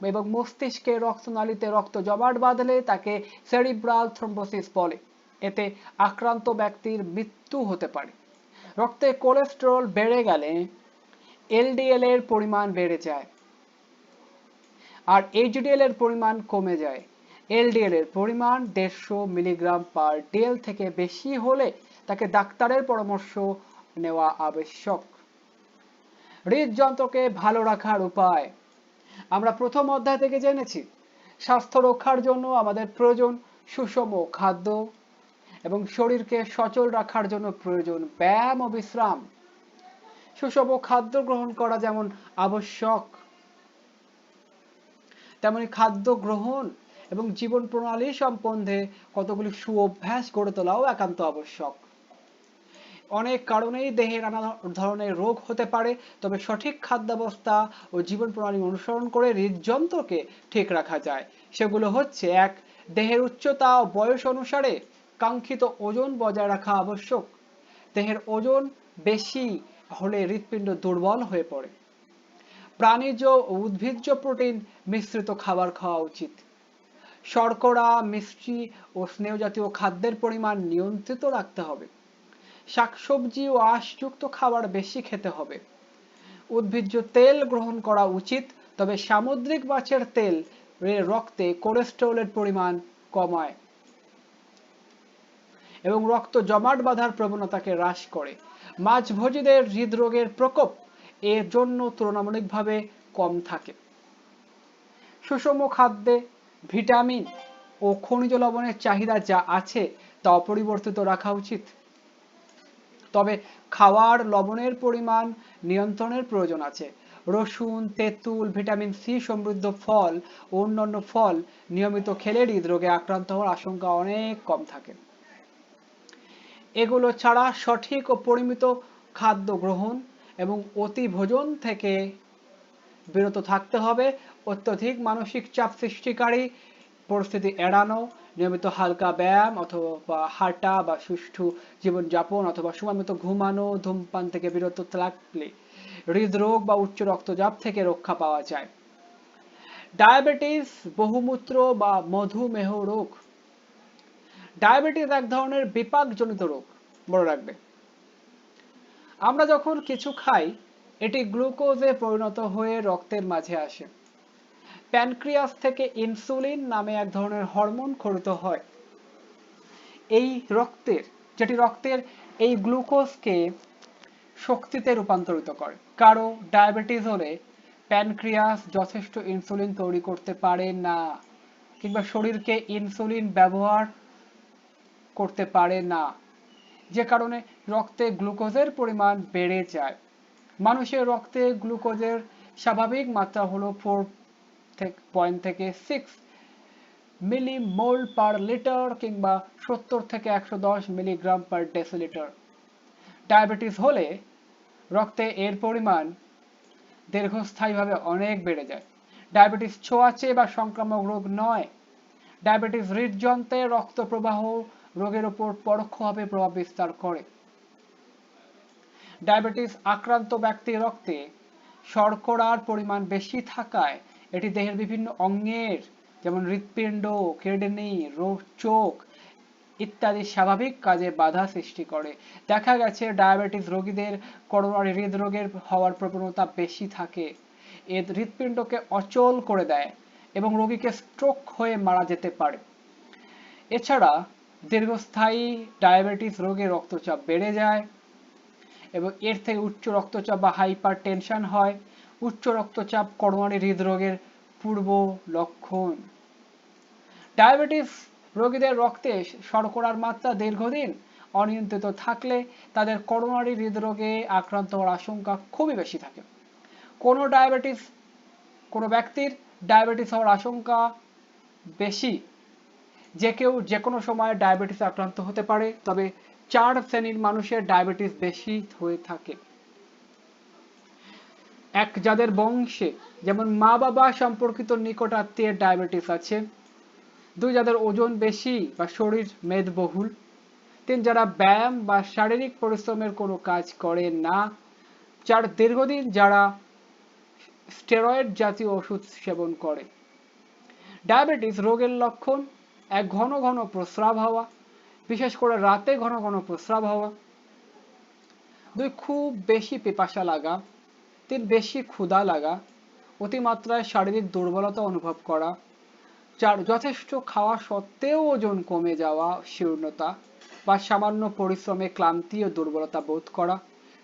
এবং মস্তিষ্কে রক্তনালীতে রক্ত জমাট বাঁধলে তাকে সেরিব্রাল থ্রম্বোসিস বলে। এতে আক্রান্ত ব্যক্তির মৃত্যু হতে পারে। রক্তে কোলেস্টেরল বেড়ে গেলে LDL এর পরিমাণ বেড়ে যায় আর HDL এর পরিমাণ কমে যায়। LDL এর পরিমাণ 150 মিলিগ্রাম পার DL থেকে বেশি হলে তাকে ডাক্তারের পরামর্শ নেওয়া আবশ্যক। হৃদযন্ত্রকে ভালো রাখার উপায় আমরা প্রথম অধ্যায় থেকে জেনেছি। স্বাস্থ্য রক্ষার জন্য আমাদের প্রয়োজন সুষম খাদ্য এবং শরীরকে সচল রাখার জন্য প্রয়োজন ব্যায়াম ও বিশ্রাম। সুষম খাদ্য গ্রহণ করা যেমন আবশ্যক, তেমনি খাদ্য গ্রহণ এবং জীবন প্রণালী সম্বন্ধে কতগুলি সুঅভ্যাস গড়ে তোলাও একান্ত আবশ্যক। অনেক কারণেই দেহে নানা ধরনের রোগ হতে পারে, তবে সঠিক খাদ্যাবস্থা ও জীবন প্রণালী অনুসরণ করে হৃদযন্ত্রকে ঠিক রাখা যায়। সেগুলো হচ্ছে: 1. দেহের উচ্চতা ও বয়স অনুসারে কাঙ্ক্ষিত ওজন বজায় রাখা আবশ্যক। দেহের ওজন বেশি হলে হৃৎপিণ্ড দুর্বল হয়ে পড়ে। প্রাণীজ ও উদ্ভিজ্জ প্রোটিন মিশ্রিত খাবার খাওয়া উচিত। শর্করা, মিষ্টি ও স্নেহ জাতীয় খাদ্যের পরিমাণ নিয়ন্ত্রিত রাখতে হবে। শাকসবজি ও আঁশযুক্ত খাবার বেশি খেতে হবে। উদ্ভিজ্জ তেল গ্রহণ করা উচিত, তবে সামুদ্রিক মাছের তেল রক্তে কোলেস্টেরলের পরিমাণ কমায় এবং রক্ত জমাট বাঁধার প্রবণতাকে হ্রাস করে। মাছভোজীদের হৃদরোগের প্রকোপ এর জন্য তুলনামূলকভাবে কম থাকে। সুষম খাদ্যে ভিটামিন ও খনিজ লবণের চাহিদা যা আছে তা অপরিবর্তিত রাখা উচিত, তবে খাওয়ার লবণের পরিমাণ নিয়ন্ত্রণের প্রয়োজন আছে। রসুন, তেঁতুল, ভিটামিন সি সমৃদ্ধ ফল ও অন্যান্য ফল নিয়মিত খেলে হৃদরোগে আক্রান্ত হওয়ার আশঙ্কা অনেক কম থাকে। এগুলো ছাড়া সঠিক ও পরিমিত খাদ্য গ্রহণ এবং অতি ভোজন থেকে বিরত থাকতে হবে। অত্যধিক মানসিক চাপ সৃষ্টিকারী পরিস্থিতি এড়ানো, নিয়মিত হালকা ব্যায়াম অথবা হাঁটা বা সুষ্ঠু জীবনযাপন অথবা সময়মতো ঘুমানো, ধূমপান থেকে বিরত থাকলে হৃদরোগ বা উচ্চ রক্তচাপ থেকে রক্ষা পাওয়া যায়। ডায়াবেটিস, বহুমূত্র বা মধুমেহ রোগ। ডায়াবেটিস এক ধরনের বিপাকজনিত রোগ, মনে রাখবে। আমরা যখন কিছু খাই এটি গ্লুকোজে পরিণত হয়ে রক্তের মাঝে আসে। প্যানক্রিয়াস থেকে ইনসুলিন নামে এক ধরনের হরমোন খরিত হয় এই যেটি রক্তের এই গ্লুকোজকে শক্তিতে রূপান্তরিত করে। কারো ডায়াবেটিস হলে প্যানক্রিয়াস যথেষ্ট ইনসুলিন তৈরি করতে পারে না কিংবা শরীরকে ইনসুলিন ব্যবহার করতে পারে না, যে কারণে রক্তে গ্লুকোজের পরিমাণ বেড়ে যায়। মানুষের রক্তে গ্লুকোজের স্বাভাবিক মাত্রা হলো 4.6 মিলিমোল পার লিটার কিংবা 70 থেকে 110 মিলিগ্রাম পার ডেসিলিটার। ডায়াবেটিস হলে রক্তে এর পরিমাণ দীর্ঘস্থায়ীভাবে অনেক বেড়ে যায়। ডায়াবেটিস ছোঁয়াচে বা সংক্রামক রোগ নয়। ডায়াবেটিস হৃদযন্ত্রে রক্ত প্রবাহ রোগের উপর পরোক্ষভাবে প্রভাব বিস্তার করে। ডায়াবেটিস আক্রান্ত ব্যক্তির রক্তে শর্করার পরিমাণ বেশি থাকায় এটি দেহের বিভিন্ন অঙ্গের যেমন হৃৎপিণ্ড, কিডনি, চোখ ইত্যাদি স্বাভাবিক কাজে বাধা সৃষ্টি করে। দেখা গেছে ডায়াবেটিস রোগীদের করোনারি হৃদরোগের হওয়ার প্রবণতা বেশি থাকে। এ হৃৎপিণ্ডকে অচল করে দেয় এবং রোগীকে স্ট্রোক হয়ে মারা যেতে পারে। এছাড়া দীর্ঘস্থায়ী ডায়াবেটিস রোগে রক্তচাপ বেড়ে যায় এবং এর থেকে উচ্চ রক্তচাপ বা হাইপার টেনশন হয়। উচ্চ রক্তচাপ করোনারি হৃদরোগের পূর্ব লক্ষণ। ডায়াবেটিস রোগীদের রক্তে শর্করার মাত্রা দীর্ঘদিন অনিয়ন্ত্রিত থাকলে তাদের করোনারি হৃদরোগে আক্রান্ত হওয়ার আশঙ্কা খুবই বেশি থাকে। কোনো ব্যক্তির ডায়াবেটিস হওয়ার আশঙ্কা বেশি, যে কেউ যে কোনো সময় ডায়াবেটিস আক্রান্ত হতে পারে, তবে 4 শ্রেণীর মানুষের ডায়াবেটিস বেশি হয়ে থাকে। এক, যাদের বংশে যেমন মা বাবা সম্পর্কিত নিকট আত্মীয়ের ডায়াবেটিস আছে। 2, যাদের ওজন বেশি বা শরীর মেদবহুল। 3, যারা ব্যায়াম বা শারীরিক পরিশ্রমের কোনো কাজ করে না। 4, দীর্ঘদিন যারা স্টেরয়েড জাতীয় ওষুধ সেবন করে। ডায়াবেটিস রোগের লক্ষণ: 1, ঘন ঘন প্রস্রাব হওয়া, বিশেষ করে রাতে ঘন ঘন প্রস্রাব হওয়া। 2, খুব বেশি পিপাসা লাগা। 3, বেশি ক্ষুধা লাগা। অতিমাত্রায় শারীরিক দুর্বলতা অনুভব করা। 4, যথেষ্ট খাওয়া সত্ত্বেও ওজন কমে যাওয়া, শীর্ণতা বা সামান্য পরিশ্রমে ক্লান্তি ও দুর্বলতা বোধ করা।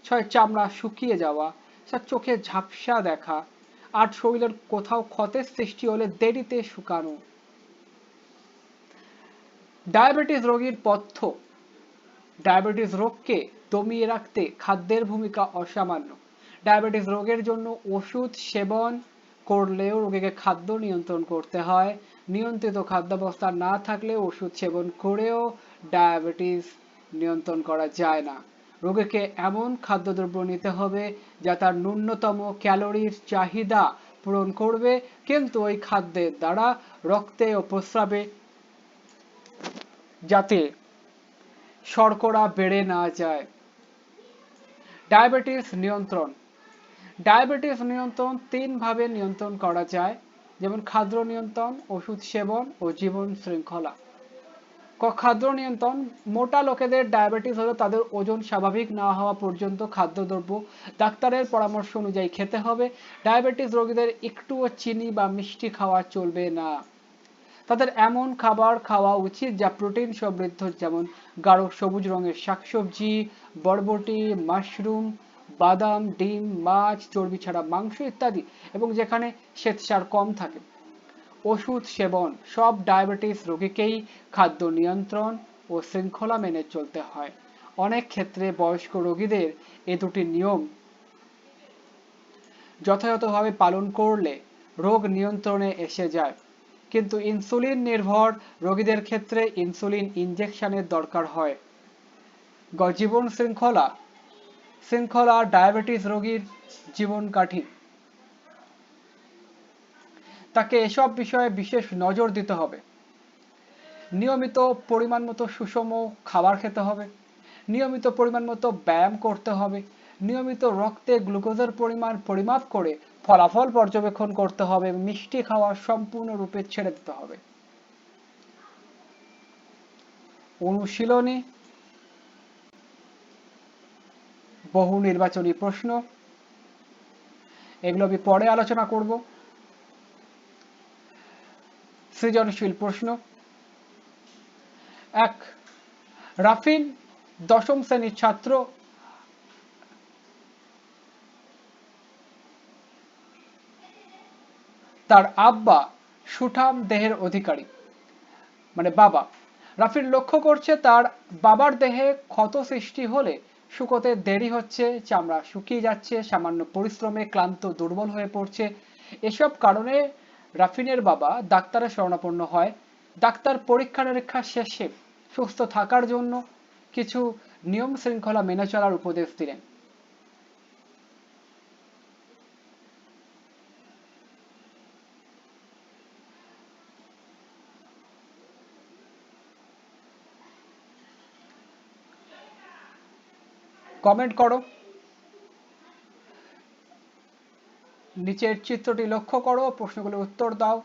6, চামড়া শুকিয়ে যাওয়া। 7, চোখে ঝাপসা দেখা। 8, শরীরের কোথাও ক্ষতের সৃষ্টি হলে দেরিতে শুকানো। ডায়াবেটিস রোগীর পথ্য: ডায়াবেটিস রোগকে দমিয়ে রাখতে খাদ্যের ভূমিকা অসামান্য। ডায়াবেটিস রোগের জন্য ওষুধ সেবন করলেও রোগীকে খাদ্য নিয়ন্ত্রণ করতে হয়। নিয়ন্ত্রিত খাদ্যাবস্থা না থাকলে ওষুধ সেবন করেও ডায়াবেটিস নিয়ন্ত্রণ করা যায় না। রোগীকে এমন খাদ্যদ্রব্য নিতে হবে যা তার ন্যূনতম ক্যালোরির চাহিদা পূরণ করবে, কিন্তু ওই খাদ্যের দ্বারা রক্তে ও প্রস্রাবে যাতে শর্করা বেড়ে না যায়। ডায়াবেটিস নিয়ন্ত্রণ: ডায়াবেটিস নিয়ন্ত্রণ 3 ভাবে নিয়ন্ত্রণ করা যায়, যেমন খাদ্য নিয়ন্ত্রণ, ওষুধ সেবন ও জীবন শৃঙ্খলা। খাদ্য নিয়ন্ত্রণ: মোটা লোকেদের ডায়াবেটিস হলে তাদের ওজন স্বাভাবিক না হওয়া পর্যন্ত খাদ্যদ্রব্য ডাক্তারের পরামর্শ অনুযায়ী খেতে হবে। ডায়াবেটিস রোগীদের একটুও চিনি বা মিষ্টি খাওয়া চলবে না। তাদের এমন খাবার খাওয়া উচিত যা প্রোটিন সমৃদ্ধ, যেমন গাঢ় সবুজ রঙের শাকসবজি, বরবটি, মাশরুম, বাদাম, ডিম, মাছ, চর্বি ছাড়া মাংস ইত্যাদি, এবং যেখানে শ্বেতসার কম থাকে। ওষুধ সেবন: সব ডায়াবেটিস রোগীকেই খাদ্য নিয়ন্ত্রণ ও শৃঙ্খলা মেনে চলতে হয়। অনেক ক্ষেত্রে বয়স্ক রোগীদের এ দুটি নিয়ম যথাযথভাবে পালন করলে রোগ নিয়ন্ত্রণে এসে যায়, কিন্তু ইনসুলিন নির্ভর রোগীদের ক্ষেত্রে ইনসুলিন ইনজেকশনের দরকার হয়। জীবন শৃঙ্খলা ডায়াবেটিস রোগীর জীবনকাঠি। তাকে এসব বিষয়ে বিশেষ নজর দিতে হবে। নিয়মিত পরিমাণ মতো সুষম খাবার খেতে হবে। নিয়মিত পরিমাণ মতো ব্যায়াম করতে হবে। নিয়মিত রক্তে গ্লুকোজের পরিমাণ পরিমাপ করে ফলাফল পর্যবেক্ষণ করতে হবে। মিষ্টি খাওয়া সম্পূর্ণরূপে ছেড়ে দিতে হবে। অনুশীলনী: বহু নির্বাচনী প্রশ্ন। এগুলো আমি পরে আলোচনা করব। সৃজনশীল প্রশ্ন। 1, রাফিন দশম শ্রেণীর ছাত্র। তার আব্বা সুঠাম দেহের অধিকারী, মানে বাবা। রাফিন লক্ষ্য করছে তার বাবার দেহে ক্ষত সৃষ্টি হলে শুকোতে দেরি হচ্ছে, চামড়া শুকিয়ে যাচ্ছে, সামান্য পরিশ্রমে ক্লান্ত দুর্বল হয়ে পড়ছে। এসব কারণে রাফিনের বাবা ডাক্তারের শরণাপন্ন হয়। ডাক্তার পরীক্ষা নিরীক্ষা শেষে সুস্থ থাকার জন্য কিছু নিয়ম শৃঙ্খলা মেনে চলার উপদেশ দিলেন। কমেন্ট করো, নিচের চিত্রটি লক্ষ্য করো, প্রশ্নগুলোর উত্তর দাও।